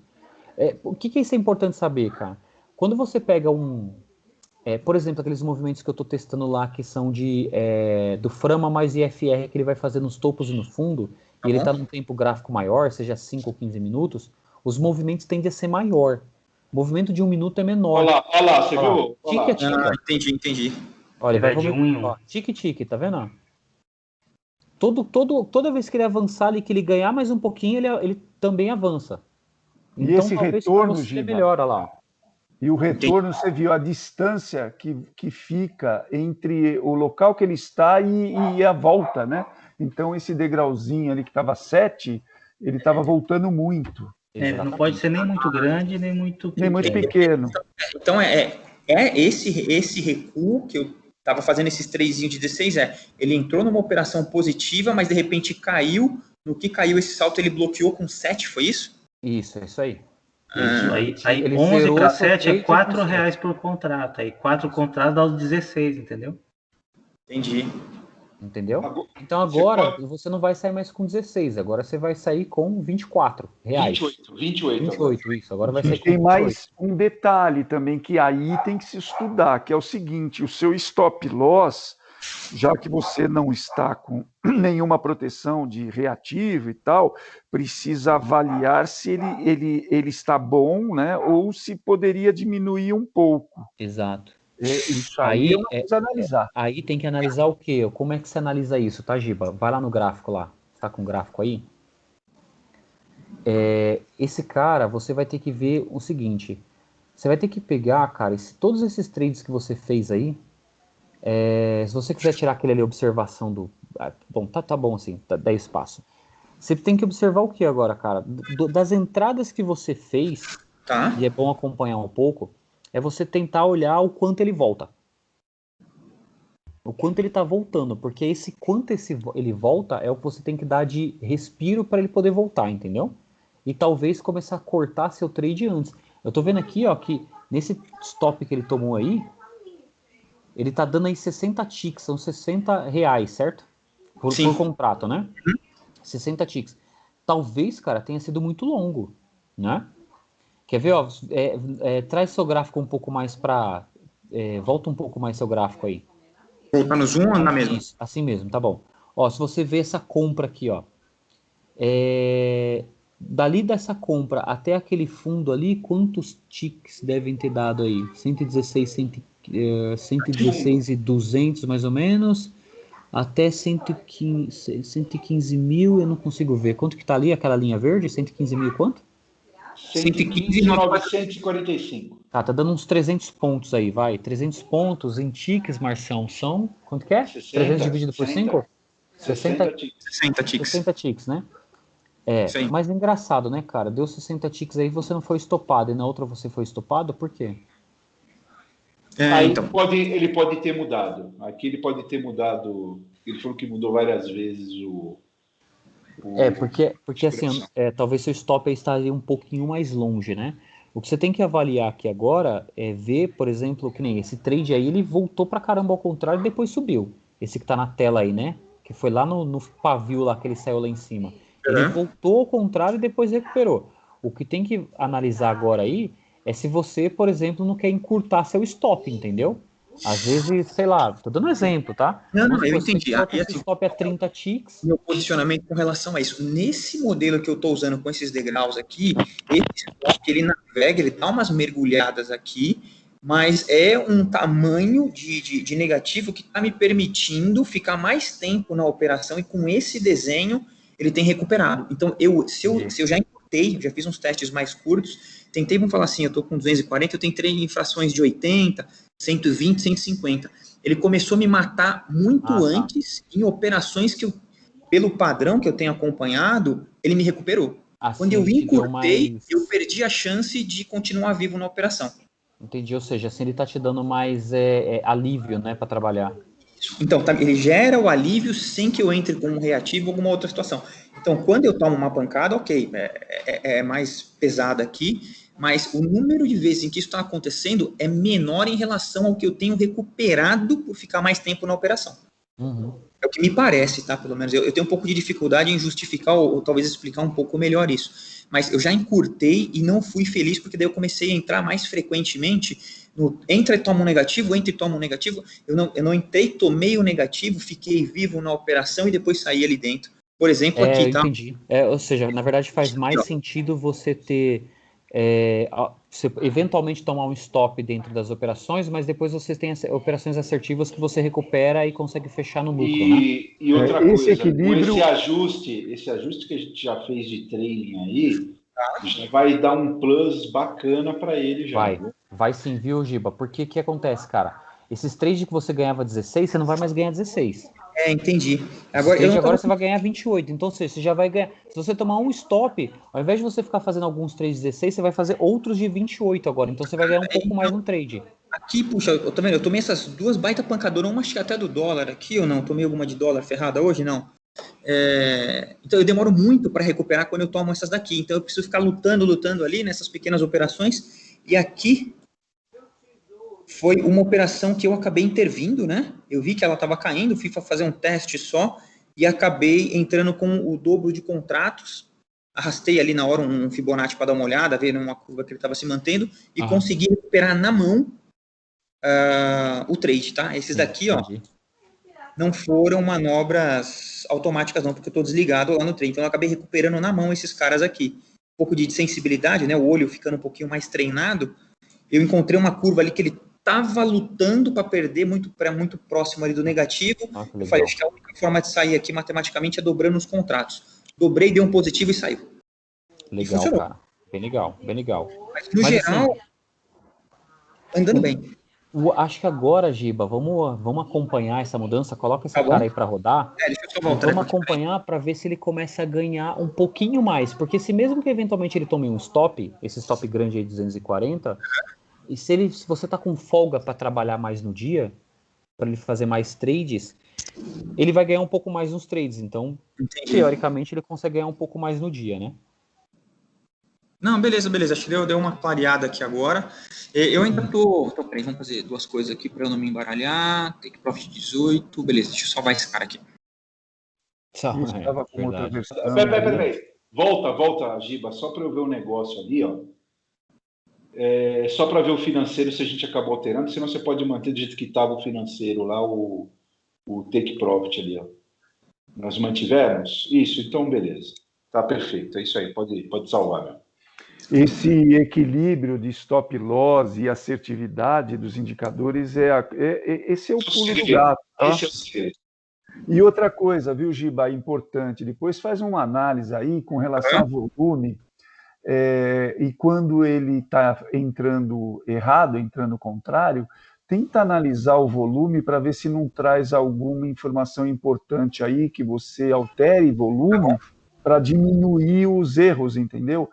O que isso é importante saber, cara? Quando você pega por exemplo, aqueles movimentos que eu estou testando lá, que são do Frama mais IFR, que ele vai fazer nos topos e no fundo, e ele está num tempo gráfico maior, seja 5 ou 15 minutos, os movimentos tendem a ser maior. O movimento de 1 minuto é menor. Olha lá, você viu? Entendi. Olha, ele vai de 1 em 1. Tique-tique, tá vendo? Toda vez que ele avançar ali, que ele ganhar mais um pouquinho, ele também avança. Então, e esse retorno, Giba, melhora lá. E o retorno, você viu a distância que fica entre o local que ele está e a volta, né? Então, esse degrauzinho ali que estava 7, ele estava voltando muito. Não pode ser nem muito grande, nem muito pequeno. Nem muito pequeno. Então, esse recuo que eu estava fazendo esses 3 de 16, ele entrou numa operação positiva, mas de repente caiu. No que caiu esse salto, ele bloqueou com 7, foi isso? Isso, é isso aí. Aí 11 para 7 é R$4 por contrato. Aí 4 contratos dá os 16, entendeu? Entendi. Entendeu? Então agora você não vai sair mais com 16, agora você vai sair com R$24. 28, isso. Agora vai sair com 28. Tem mais um detalhe também que aí tem que se estudar, que é o seguinte: o seu stop loss, já que você não está com nenhuma proteção de reativo e tal, precisa avaliar se ele está bom, né? Ou se poderia diminuir um pouco. Exato. Isso aí eu não preciso analisar. Aí tem que analisar o quê? Como é que você analisa isso, tá, Giba? Vai lá no gráfico lá. Tá com o gráfico aí? Esse cara, você vai ter que ver o seguinte. Você vai ter que pegar, cara, todos esses trades que você fez aí, se você quiser tirar aquele ali, observação do... Bom, tá bom assim, dá espaço. Você tem que observar o que agora, cara? Das entradas que você fez, e é bom acompanhar um pouco, é você tentar olhar o quanto ele volta. O quanto ele tá voltando, porque quanto ele volta é o que você tem que dar de respiro para ele poder voltar, entendeu? E talvez começar a cortar seu trade antes. Eu tô vendo aqui, ó, que nesse stop que ele tomou aí, ele tá dando aí 60 ticks, são R$60, certo? Por contrato, né? 60 ticks. Talvez, cara, tenha sido muito longo, né? Quer ver, ó? Traz seu gráfico um pouco mais para volta um pouco mais seu gráfico aí. Voltar no zoom ou na mesma? Isso, assim mesmo, tá bom. Ó, se você vê essa compra aqui, ó, dali dessa compra até aquele fundo ali, quantos ticks devem ter dado aí? 116 e 200 mais ou menos, até 115 mil, eu não consigo ver. Quanto que tá ali aquela linha verde? 115 mil quanto? 115.945. Tá dando uns 300 pontos aí, vai. 300 pontos em ticks, Marção, são... Quanto que é? 60, 300 dividido por 5? 60 ticks. 60 ticks. 60 ticks, né? Sim. Mas é engraçado, né, cara? Deu 60 ticks aí, você não foi estopado, e na outra você foi estopado, por quê? Aí então. Ele pode ter mudado. Aqui ele pode ter mudado. Ele falou que mudou várias vezes porque assim, talvez seu stop aí estaria um pouquinho mais longe, né? O que você tem que avaliar aqui agora é ver, por exemplo, que nem esse trade aí, ele voltou pra caramba ao contrário e depois subiu. Esse que tá na tela aí, né? Que foi lá no pavio lá que ele saiu lá em cima. Ele voltou ao contrário e depois recuperou. O que tem que analisar agora aí é se você, por exemplo, não quer encurtar seu stop, entendeu? Às vezes, sei lá, tô dando um exemplo, tá? Não, eu entendi. Esse stop é 30 ticks. Meu posicionamento com relação a isso. Nesse modelo que eu estou usando com esses degraus aqui, esse stop, ele navega, ele dá umas mergulhadas aqui, mas é um tamanho de negativo que está me permitindo ficar mais tempo na operação, e com esse desenho ele tem recuperado. Então, se eu já encurtei, já fiz uns testes mais curtos, tentei, vamos falar assim, eu estou com 240, eu tentei em frações de 80, 120, 150. Ele começou a me matar muito antes em operações que pelo padrão que eu tenho acompanhado, ele me recuperou. Assim, quando eu encurtei, eu perdi a chance de continuar vivo na operação. Entendi, ou seja, assim ele está te dando mais alívio, né, para trabalhar. Então, ele gera o alívio sem que eu entre com um reativo ou alguma outra situação. Então, quando eu tomo uma pancada, ok, é mais pesada aqui, mas o número de vezes em que isso está acontecendo é menor em relação ao que eu tenho recuperado por ficar mais tempo na operação. Uhum. É o que me parece, tá? Pelo menos eu tenho um pouco de dificuldade em justificar ou talvez explicar um pouco melhor isso. Mas eu já encurtei e não fui feliz, porque daí eu comecei a entrar mais frequentemente no entra e toma um negativo, entra e toma um negativo. Eu não entrei, tomei o negativo, fiquei vivo na operação e depois saí ali dentro. Por exemplo, aqui, tá? Entendi. Ou seja, na verdade faz mais sentido você ter... você eventualmente tomar um stop dentro das operações, mas depois você tem operações assertivas que você recupera e consegue fechar no lucro, né? E outra coisa, equilíbrio... esse ajuste que a gente já fez de trading aí, já vai dar um plus bacana para ele já. Vai sim, viu, Giba? Porque que acontece, cara? Esses trades que você ganhava 16, você não vai mais ganhar 16. Entendi. Agora você vai ganhar 28. Então, você já vai ganhar. Se você tomar um stop, ao invés de você ficar fazendo alguns trades de 16, você vai fazer outros de 28 agora. Então, você vai ganhar um pouco mais no trade. Aqui, puxa, eu tomei essas duas baita pancadoras, uma acho que até do dólar aqui, ou não? Tomei alguma de dólar ferrada hoje? Não. Então, eu demoro muito para recuperar quando eu tomo essas daqui. Então, eu preciso ficar lutando ali nessas pequenas operações. E aqui foi uma operação que eu acabei intervindo, né? Eu vi que ela estava caindo, fui fazer um teste só e acabei entrando com o dobro de contratos. Arrastei ali na hora um Fibonacci para dar uma olhada, ver uma curva que ele estava se mantendo e consegui recuperar na mão o trade, tá? Esses daqui, ó, não foram manobras automáticas não, porque eu estou desligado lá no trade. Então eu acabei recuperando na mão esses caras aqui. Um pouco de sensibilidade, né? O olho ficando um pouquinho mais treinado. Eu encontrei uma curva ali que ele estava lutando para perder muito próximo ali do negativo. Eu falei, acho que a única forma de sair aqui matematicamente é dobrando os contratos. Dobrei, deu um positivo e saiu. Legal, cara. Bem legal, bem legal. Mas, no geral, assim, andando bem. Acho que agora, Giba, vamos acompanhar essa mudança. Coloca esse cara aí para rodar. Deixa eu só voltar. Vamos acompanhar para ver se ele começa a ganhar um pouquinho mais. Porque se mesmo que eventualmente ele tome um stop, esse stop grande aí de 240, e se você tá com folga para trabalhar mais no dia, para ele fazer mais trades, ele vai ganhar um pouco mais nos trades. Então, teoricamente, ele consegue ganhar um pouco mais no dia, né? Não, beleza. Acho que deu uma clareada aqui agora. Eu ainda peraí, vamos fazer duas coisas aqui para eu não me embaralhar. Take profit 18. Beleza, deixa eu salvar esse cara aqui. Estava com outra versão. Peraí. Volta, Giba, só para eu ver o negócio ali, ó. só para ver o financeiro se a gente acabou alterando, senão você pode manter do jeito que estava o financeiro lá, o take profit ali, ó. Nós mantivemos? Isso, então beleza. Tá perfeito, é isso aí, pode salvar, meu. Esse equilíbrio de stop loss e assertividade dos indicadores, esse é o pulo do gato. Tá? Esse é o segredo. E outra coisa, viu, Giba, importante, depois faz uma análise aí com relação ao volume, e quando ele está entrando errado, entrando contrário, tenta analisar o volume para ver se não traz alguma informação importante aí, que você altere volume para diminuir os erros, entendeu?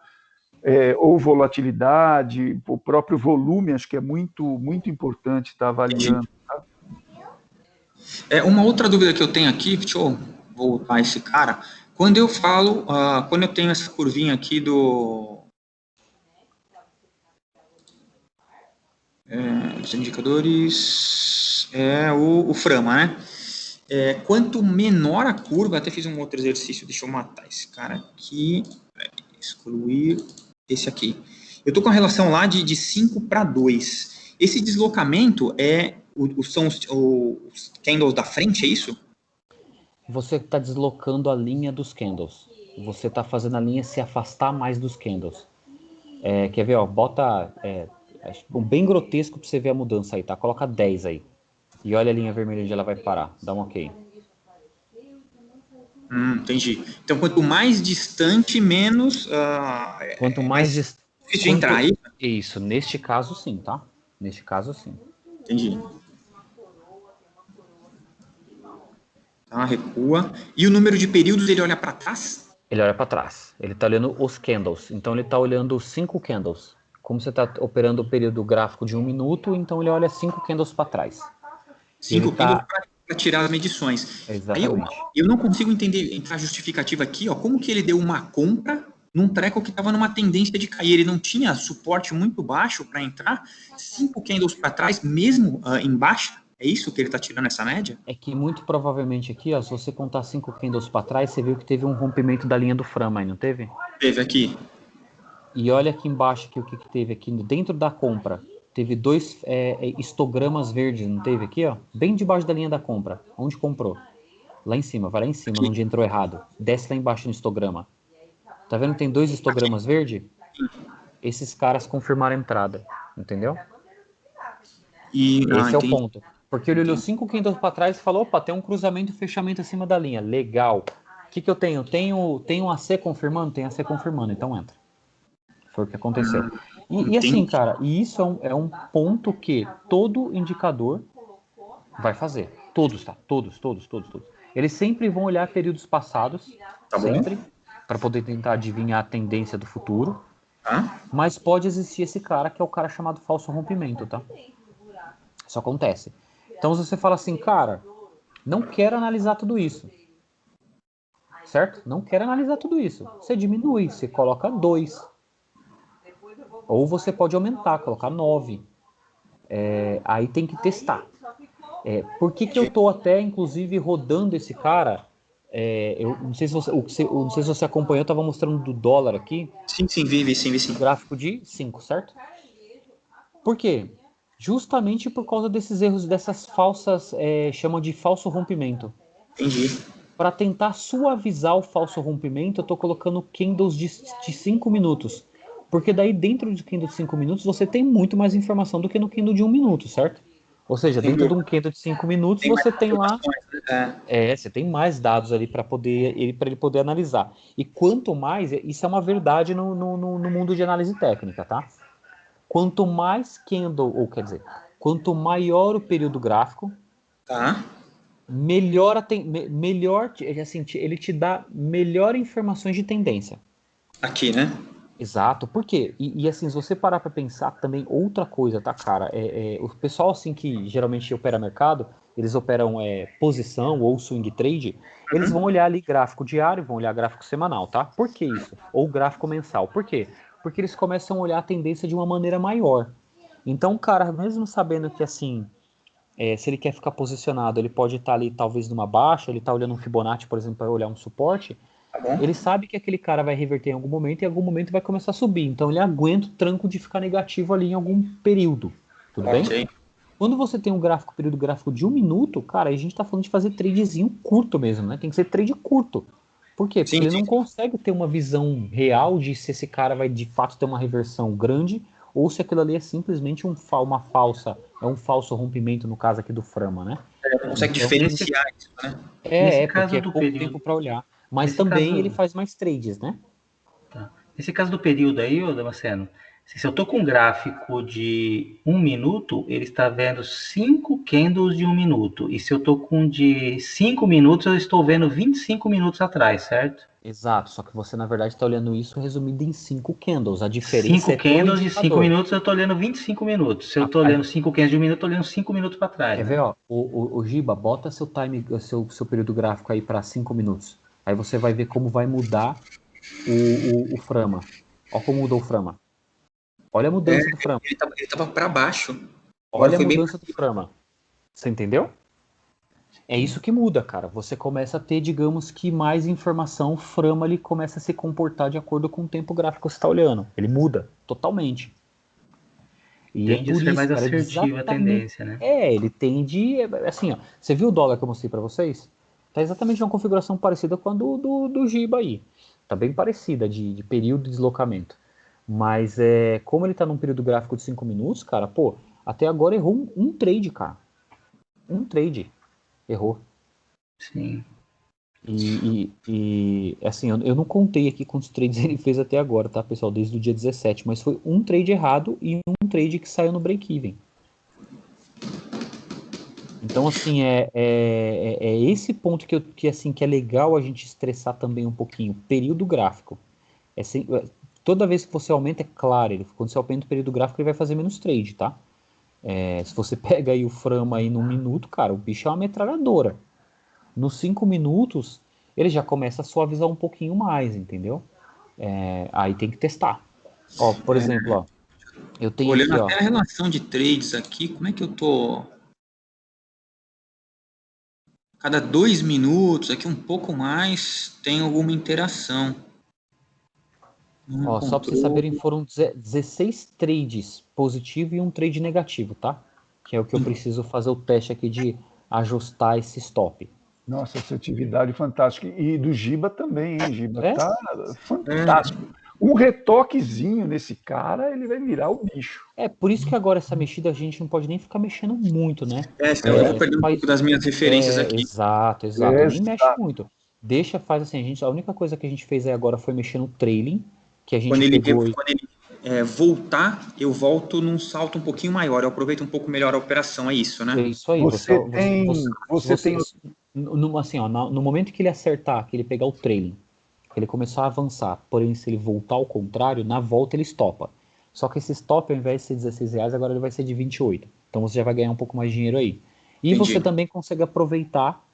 Ou volatilidade, o próprio volume, acho que é muito, muito importante estar avaliando. Tá? Uma outra dúvida que eu tenho aqui, deixa eu voltar esse cara. Quando eu falo, quando eu tenho essa curvinha aqui dos indicadores, o Frama, né? Quanto menor a curva, até fiz um outro exercício, deixa eu matar esse cara aqui, excluir esse aqui. Eu estou com a relação lá de 5 para 2. Esse deslocamento são os candles da frente, é isso? Você está deslocando a linha dos candles. Você está fazendo a linha se afastar mais dos candles. Quer ver, ó, bota bem grotesco para você ver a mudança aí, tá? Coloca 10 aí. E olha a linha vermelha onde ela vai parar. Dá um ok. Entendi. Então, quanto mais distante, menos... quanto mais distante... de entrar aí? Isso, neste caso sim, tá? Neste caso sim. Entendi. Tá, recua. E o número de períodos, ele olha para trás? Ele olha para trás. Ele está olhando os candles. Então, ele está olhando 5 candles. Como você está operando o período gráfico de 1 minuto, então ele olha 5 candles para trás. 5 candles para tirar as medições. Exatamente. Aí eu não consigo entender a justificativa aqui, ó, como que ele deu uma compra num treco que estava numa tendência de cair. Ele não tinha suporte muito baixo para entrar, 5 candles para trás, mesmo em baixa. É isso que ele está tirando essa média? É que muito provavelmente aqui, ó, se você contar 5 candles para trás, você viu que teve um rompimento da linha do Frama aí, não teve? Teve aqui. E olha aqui embaixo que o que teve aqui dentro da compra. Teve 2 histogramas verdes, não teve aqui, ó? Bem debaixo da linha da compra. Onde comprou? Lá em cima, vai lá em cima, aqui. Onde entrou errado. Desce lá embaixo no histograma. Tá vendo que tem 2 histogramas verdes? Esses caras confirmaram a entrada, entendeu? Esse é o ponto. Porque ele olhou 5 candles para trás e falou, opa, tem um cruzamento e fechamento acima da linha. Legal. O que eu tenho? Tenho AC confirmando? Tem AC confirmando, então entra. Foi o que aconteceu. E assim, cara, e isso é um ponto que todo indicador vai fazer. Todos, tá? Todos. Eles sempre vão olhar períodos passados, sempre, para poder tentar adivinhar a tendência do futuro. Mas pode existir esse cara, que é o cara chamado falso rompimento, tá? Isso acontece. Então, se você fala assim, cara, não quero analisar tudo isso. Certo? Não quero analisar tudo isso. Você diminui, você coloca 2. Ou você pode aumentar, colocar 9. Aí tem que testar. Por que eu estou até, inclusive, rodando esse cara? Eu não sei se você acompanhou, eu estava mostrando do dólar aqui. Sim, vi sim. Gráfico de 5, certo? Por quê? Justamente por causa desses erros, dessas falsas, chamam de falso rompimento. Entendi. Para tentar suavizar o falso rompimento, eu estou colocando candles de 5 minutos. Porque daí dentro do candle de 5 minutos você tem muito mais informação do que no candle de 1 minuto, certo? Ou seja, dentro de um candle de 5 minutos você tem lá... você tem mais dados ali para ele poder analisar. E quanto mais... Isso é uma verdade no mundo de análise técnica, tá? Quanto mais candle, ou quer dizer, quanto maior o período gráfico, melhor assim, ele te dá melhor informações de tendência. Aqui, né? Exato, por quê? E assim, se você parar para pensar também outra coisa, tá, cara? O pessoal, assim, que geralmente opera mercado, eles operam posição ou swing trade, eles vão olhar ali gráfico diário, vão olhar gráfico semanal, tá? Por que isso? Ou gráfico mensal. Por quê? Porque eles começam a olhar a tendência de uma maneira maior. Então, o cara, mesmo sabendo que, assim, se ele quer ficar posicionado, ele pode estar ali, talvez, numa baixa, ele está olhando um Fibonacci, por exemplo, para olhar um suporte, Ele sabe que aquele cara vai reverter em algum momento e em algum momento vai começar a subir. Então ele aguenta o tranco de ficar negativo ali em algum período. Tudo bem? Quando você tem um período gráfico de 1 minuto, cara, a gente tá falando de fazer tradezinho curto mesmo, né? Tem que ser trade curto. Por quê? Porque ele não consegue ter uma visão real de se esse cara vai de fato ter uma reversão grande ou se aquilo ali é simplesmente um falso rompimento, no caso aqui do Frama, né? Não consegue diferenciar isso, né? Porque é pouco tempo para olhar. Mas também ele faz mais trades, né? Tá. Nesse caso do período aí, ô Damasceno, se eu estou com um gráfico de 1 minuto, ele está vendo 5 candles de 1 minuto. E se eu estou com de 5 minutos, eu estou vendo 25 minutos atrás, certo? Exato, só que você na verdade está olhando isso resumido em 5 candles. A diferença 5 candles de 5 minutos, eu estou olhando 25 minutos. Se eu estou olhando 5 candles de 1 minuto, eu estou olhando 5 minutos para trás. Quer ver, ó? O Giba, bota seu período gráfico aí para 5 minutos. Aí você vai ver como vai mudar o Frama. Olha como mudou o Frama. Olha a mudança do Frama. Ele tava para baixo. Olha a mudança do Frama. Você entendeu? É isso que muda, cara. Você começa a ter, digamos que, mais informação. O Frama ele começa a se comportar de acordo com o tempo gráfico que você está olhando. Ele muda totalmente. E tende a ser mais assertiva a tendência, né? Ele tende... Assim, ó, você viu o dólar que eu mostrei para vocês? Tá exatamente uma configuração parecida com a do Giba aí. Tá bem parecida de período de deslocamento. Mas como ele tá num período gráfico de 5 minutos, cara, pô, até agora errou um trade, cara. Um trade. Errou. Sim. E assim, eu não contei aqui quantos trades ele fez até agora, tá, pessoal? Desde o dia 17, mas foi um trade errado e um trade que saiu no break-even. Então, assim, é esse ponto que é legal a gente estressar também um pouquinho. Período gráfico. Toda vez que você aumenta, é claro, quando você aumenta o período gráfico, ele vai fazer menos trade, tá? Se você pega aí o Frama aí num minuto, cara, o bicho é uma metralhadora. Nos 5 minutos, ele já começa a suavizar um pouquinho mais, entendeu? Aí tem que testar. Ó, por exemplo, ó, eu tenho olhando aqui, até a relação de trades aqui, como é que eu tô? Cada 2 minutos, aqui um pouco mais, tem alguma interação. Ó, só para vocês saberem, foram 16 trades positivo e um trade negativo, tá? Que é o que eu preciso fazer o teste aqui de ajustar esse stop. Nossa, assertividade fantástica. E do Giba também, hein, Giba? Tá fantástico. Um retoquezinho nesse cara, ele vai virar o bicho. Por isso que agora essa mexida a gente não pode nem ficar mexendo muito, né? Eu vou perder um pouco das minhas referências aqui. Exato. Nem mexe muito. Faz assim, a única coisa que a gente fez aí agora foi mexer no trailing, que a gente quando ele voltar, eu volto num salto um pouquinho maior, eu aproveito um pouco melhor a operação, é isso, né? É isso aí. No momento que ele acertar, que ele pegar o trailing, que ele começar a avançar, porém se ele voltar ao contrário, na volta ele estopa. Só que esse stop, ao invés de ser R$16, agora ele vai ser de 28. Então você já vai ganhar um pouco mais de dinheiro aí. E Entendi. Você também consegue aproveitar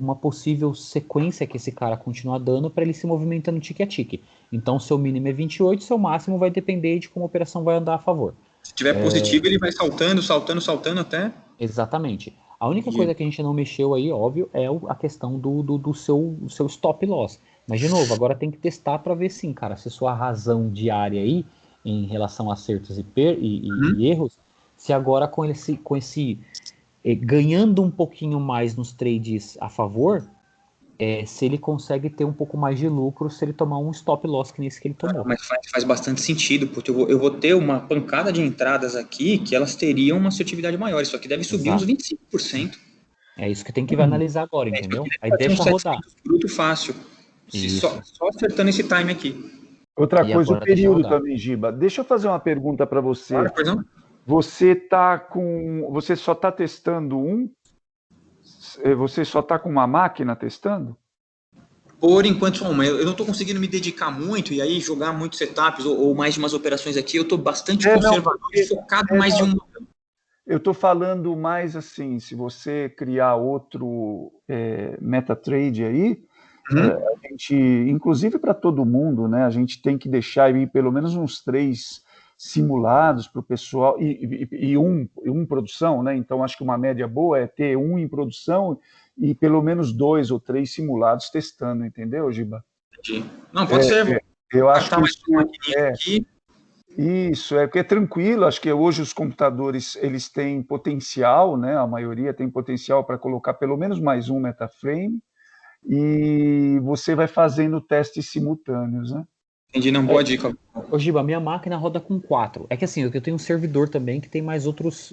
uma possível sequência que esse cara continua dando para ele se movimentando tique a tique. Então seu mínimo é 28, seu máximo vai depender de como a operação vai andar a favor. Se tiver positivo, ele vai saltando até... Exatamente. A única coisa que a gente não mexeu aí, óbvio, é a questão do seu stop loss. Mas, de novo, agora tem que testar para ver sim, cara, se sua razão diária aí, em relação a acertos e erros, se agora com esse ganhando um pouquinho mais nos trades a favor, se ele consegue ter um pouco mais de lucro se ele tomar um stop loss que nesse que ele tomou. Mas faz bastante sentido, porque eu vou ter uma pancada de entradas aqui que elas teriam uma assertividade maior, isso aqui deve subir uns 25%. É isso que tem que analisar agora, entendeu? Aí deixa rodar. Muito fácil. Só acertando esse time aqui. Outra coisa, o período também, Giba. Deixa eu fazer uma pergunta para você. Claro, Você só está testando Você só está com uma máquina testando? Por enquanto, eu não estou conseguindo me dedicar muito e aí jogar muitos setups ou mais de umas operações aqui. Eu estou bastante conservador e focado mais de um. Eu estou falando mais assim, se você criar outro MetaTrade aí, a gente, inclusive para todo mundo, né? A gente tem que deixar aí pelo menos uns 3 simulados para o pessoal, e um produção, né? Então, acho que uma média boa é ter um em produção e pelo menos 2 ou 3 simulados testando, entendeu, Giba? Entendi. Não, pode ser. Eu acho que isso porque é tranquilo. Acho que hoje os computadores eles têm potencial, né? A maioria tem potencial para colocar pelo menos mais um metaframe, e você vai fazendo testes simultâneos, né? Entendi, não pode ir. Ô, Giba, minha máquina roda com 4. É que assim, eu tenho um servidor também que tem mais outras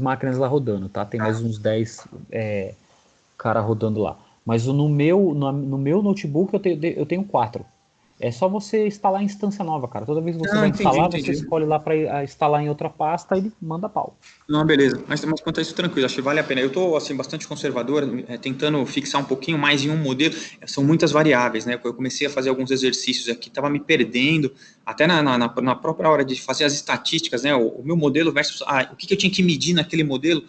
máquinas lá rodando, tá? Tem mais uns 10 cara rodando lá. Mas no meu notebook eu tenho 4. É só você instalar a instância nova, cara. Toda vez que você vai instalar, você escolhe lá para instalar em outra pasta e ele manda pau. Não, beleza. Mas quanto a isso, tranquilo. Acho que vale a pena. Eu estou assim, bastante conservador, tentando fixar um pouquinho mais em um modelo. São muitas variáveis, né? Eu comecei a fazer alguns exercícios aqui, estava me perdendo, até na própria hora de fazer as estatísticas, né? O meu modelo versus o que eu tinha que medir naquele modelo,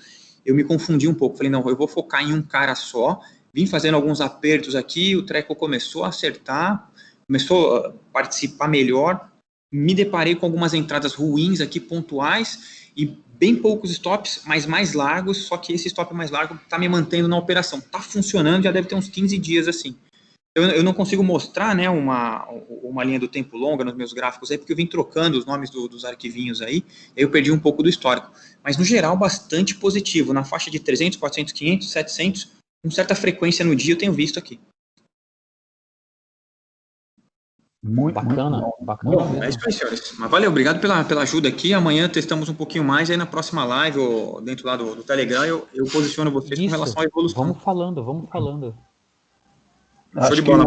eu me confundi um pouco. Falei, não, eu vou focar em um cara só. Vim fazendo alguns apertos aqui, o treco começou a acertar, começou a participar melhor, me deparei com algumas entradas ruins aqui, pontuais, e bem poucos stops, mas mais largos, só que esse stop mais largo está me mantendo na operação. Está funcionando, já deve ter uns 15 dias assim. Eu não consigo mostrar, né, uma linha do tempo longa nos meus gráficos aí, porque eu vim trocando os nomes dos arquivinhos aí eu perdi um pouco do histórico. Mas, no geral, bastante positivo. Na faixa de 300, 400, 500, 700, com certa frequência no dia eu tenho visto aqui. Muito bacana. Bom, é isso aí, senhores. Mas valeu, obrigado pela ajuda aqui. Amanhã testamos um pouquinho mais, aí na próxima live, ou dentro lá do Telegram, eu posiciono vocês com relação à evolução. Vamos falando. Show de bola.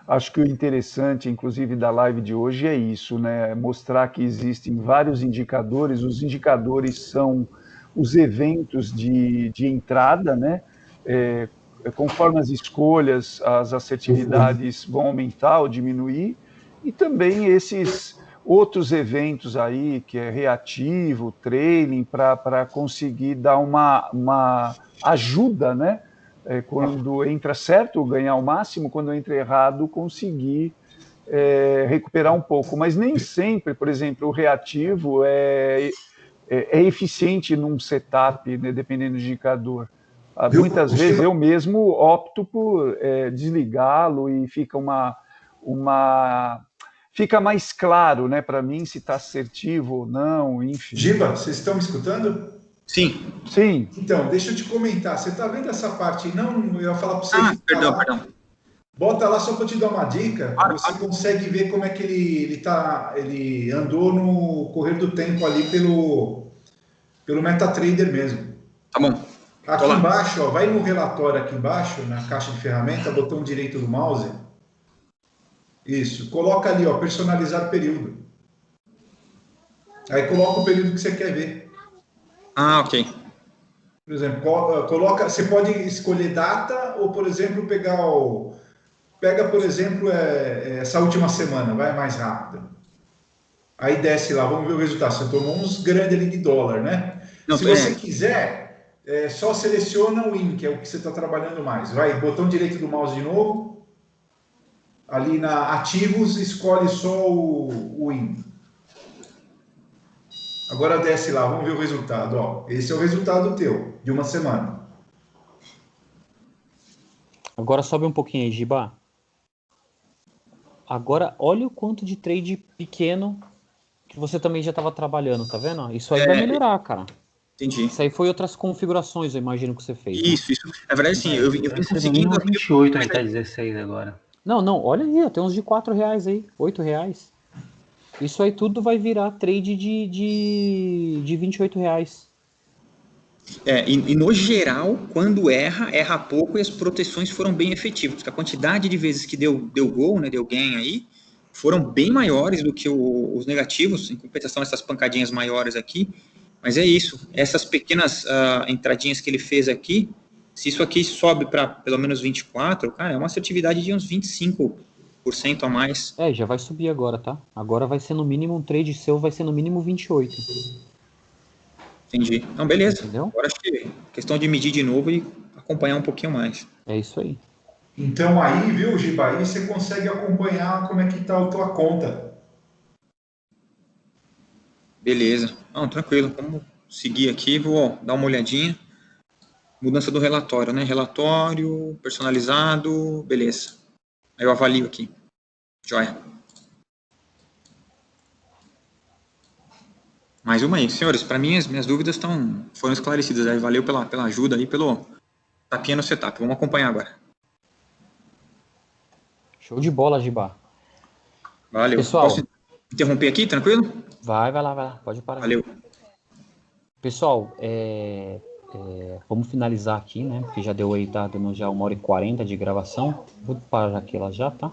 Acho que o interessante, inclusive, da live de hoje é isso, né? Mostrar que existem vários indicadores. Os indicadores são os eventos de entrada, né? Conforme as escolhas, as assertividades vão aumentar ou diminuir, e também esses outros eventos aí, que é reativo, trailing, para conseguir dar uma ajuda, né? Quando entra certo, ganhar o máximo, quando entra errado, conseguir recuperar um pouco. Mas nem sempre, por exemplo, o reativo é eficiente num setup, né, dependendo do indicador. Muitas vezes eu mesmo opto por desligá-lo e fica fica mais claro, né, para mim se está assertivo ou não, enfim. Giba, vocês estão me escutando? Sim. Sim. Então, deixa eu te comentar. Você está vendo essa parte? Não, eu ia falar para você. Perdão. Bota lá só para te dar uma dica. Você consegue ver como é que ele andou no correr do tempo ali pelo MetaTrader mesmo. Tá bom. Aqui embaixo, ó, vai no relatório aqui embaixo, na caixa de ferramenta, botão direito do mouse. Isso. Coloca ali, ó, personalizar período. Aí coloca o período que você quer ver. Ok. Por exemplo, você pode escolher data ou, por exemplo, pega, por exemplo, essa última semana, vai mais rápido. Aí desce lá, vamos ver o resultado. Você tomou uns grandes ali de dólar, né? Se você quiser, só seleciona o IN, que é o que você está trabalhando mais. Vai, botão direito do mouse de novo. Ali na ativos, escolhe só o IN. Agora desce lá, vamos ver o resultado. Ó, esse é o resultado teu, de uma semana. Agora sobe um pouquinho aí, Giba. Agora, olha o quanto de trade pequeno que você também já estava trabalhando, tá vendo? Isso aí vai melhorar, cara. Entendi. Isso aí foi outras configurações, eu imagino que você fez. Isso. Na verdade, sim, eu vim conseguindo... 28, aí tá 16 agora. Não, olha aí, tem uns de R$4 aí, R$8. Isso aí tudo vai virar trade de R$28. E no geral, quando erra pouco e as proteções foram bem efetivas, porque a quantidade de vezes que deu gol, né, deu gain aí, foram bem maiores do que os negativos, em compensação essas pancadinhas maiores aqui, mas é isso, essas pequenas entradinhas que ele fez aqui, se isso aqui sobe para pelo menos 24, cara, é uma assertividade de uns 25% a mais. Já vai subir agora, tá? Agora vai ser no mínimo, um trade seu vai ser no mínimo 28. Entendi. Não, beleza. Entendeu? Agora acho que é questão de medir de novo e acompanhar um pouquinho mais. É isso aí. Então aí, viu, Giba, aí você consegue acompanhar como é que está a tua conta. Beleza. Não, tranquilo. Vamos seguir aqui, vou dar uma olhadinha. Mudança do relatório, né? Relatório personalizado, beleza. Aí eu avalio aqui. Joia. Mais uma aí. Senhores, para mim as minhas dúvidas foram esclarecidas. Aí, valeu pela ajuda aí, pelo tapinha no setup. Vamos acompanhar agora. Show de bola, Giba. Valeu. Pessoal, posso interromper aqui, tranquilo? Vai lá. Pode parar. Valeu. Pessoal, vamos finalizar aqui, né? Porque já deu aí, tá dando já 1h40 de gravação. Vou parar aqui ela já, tá?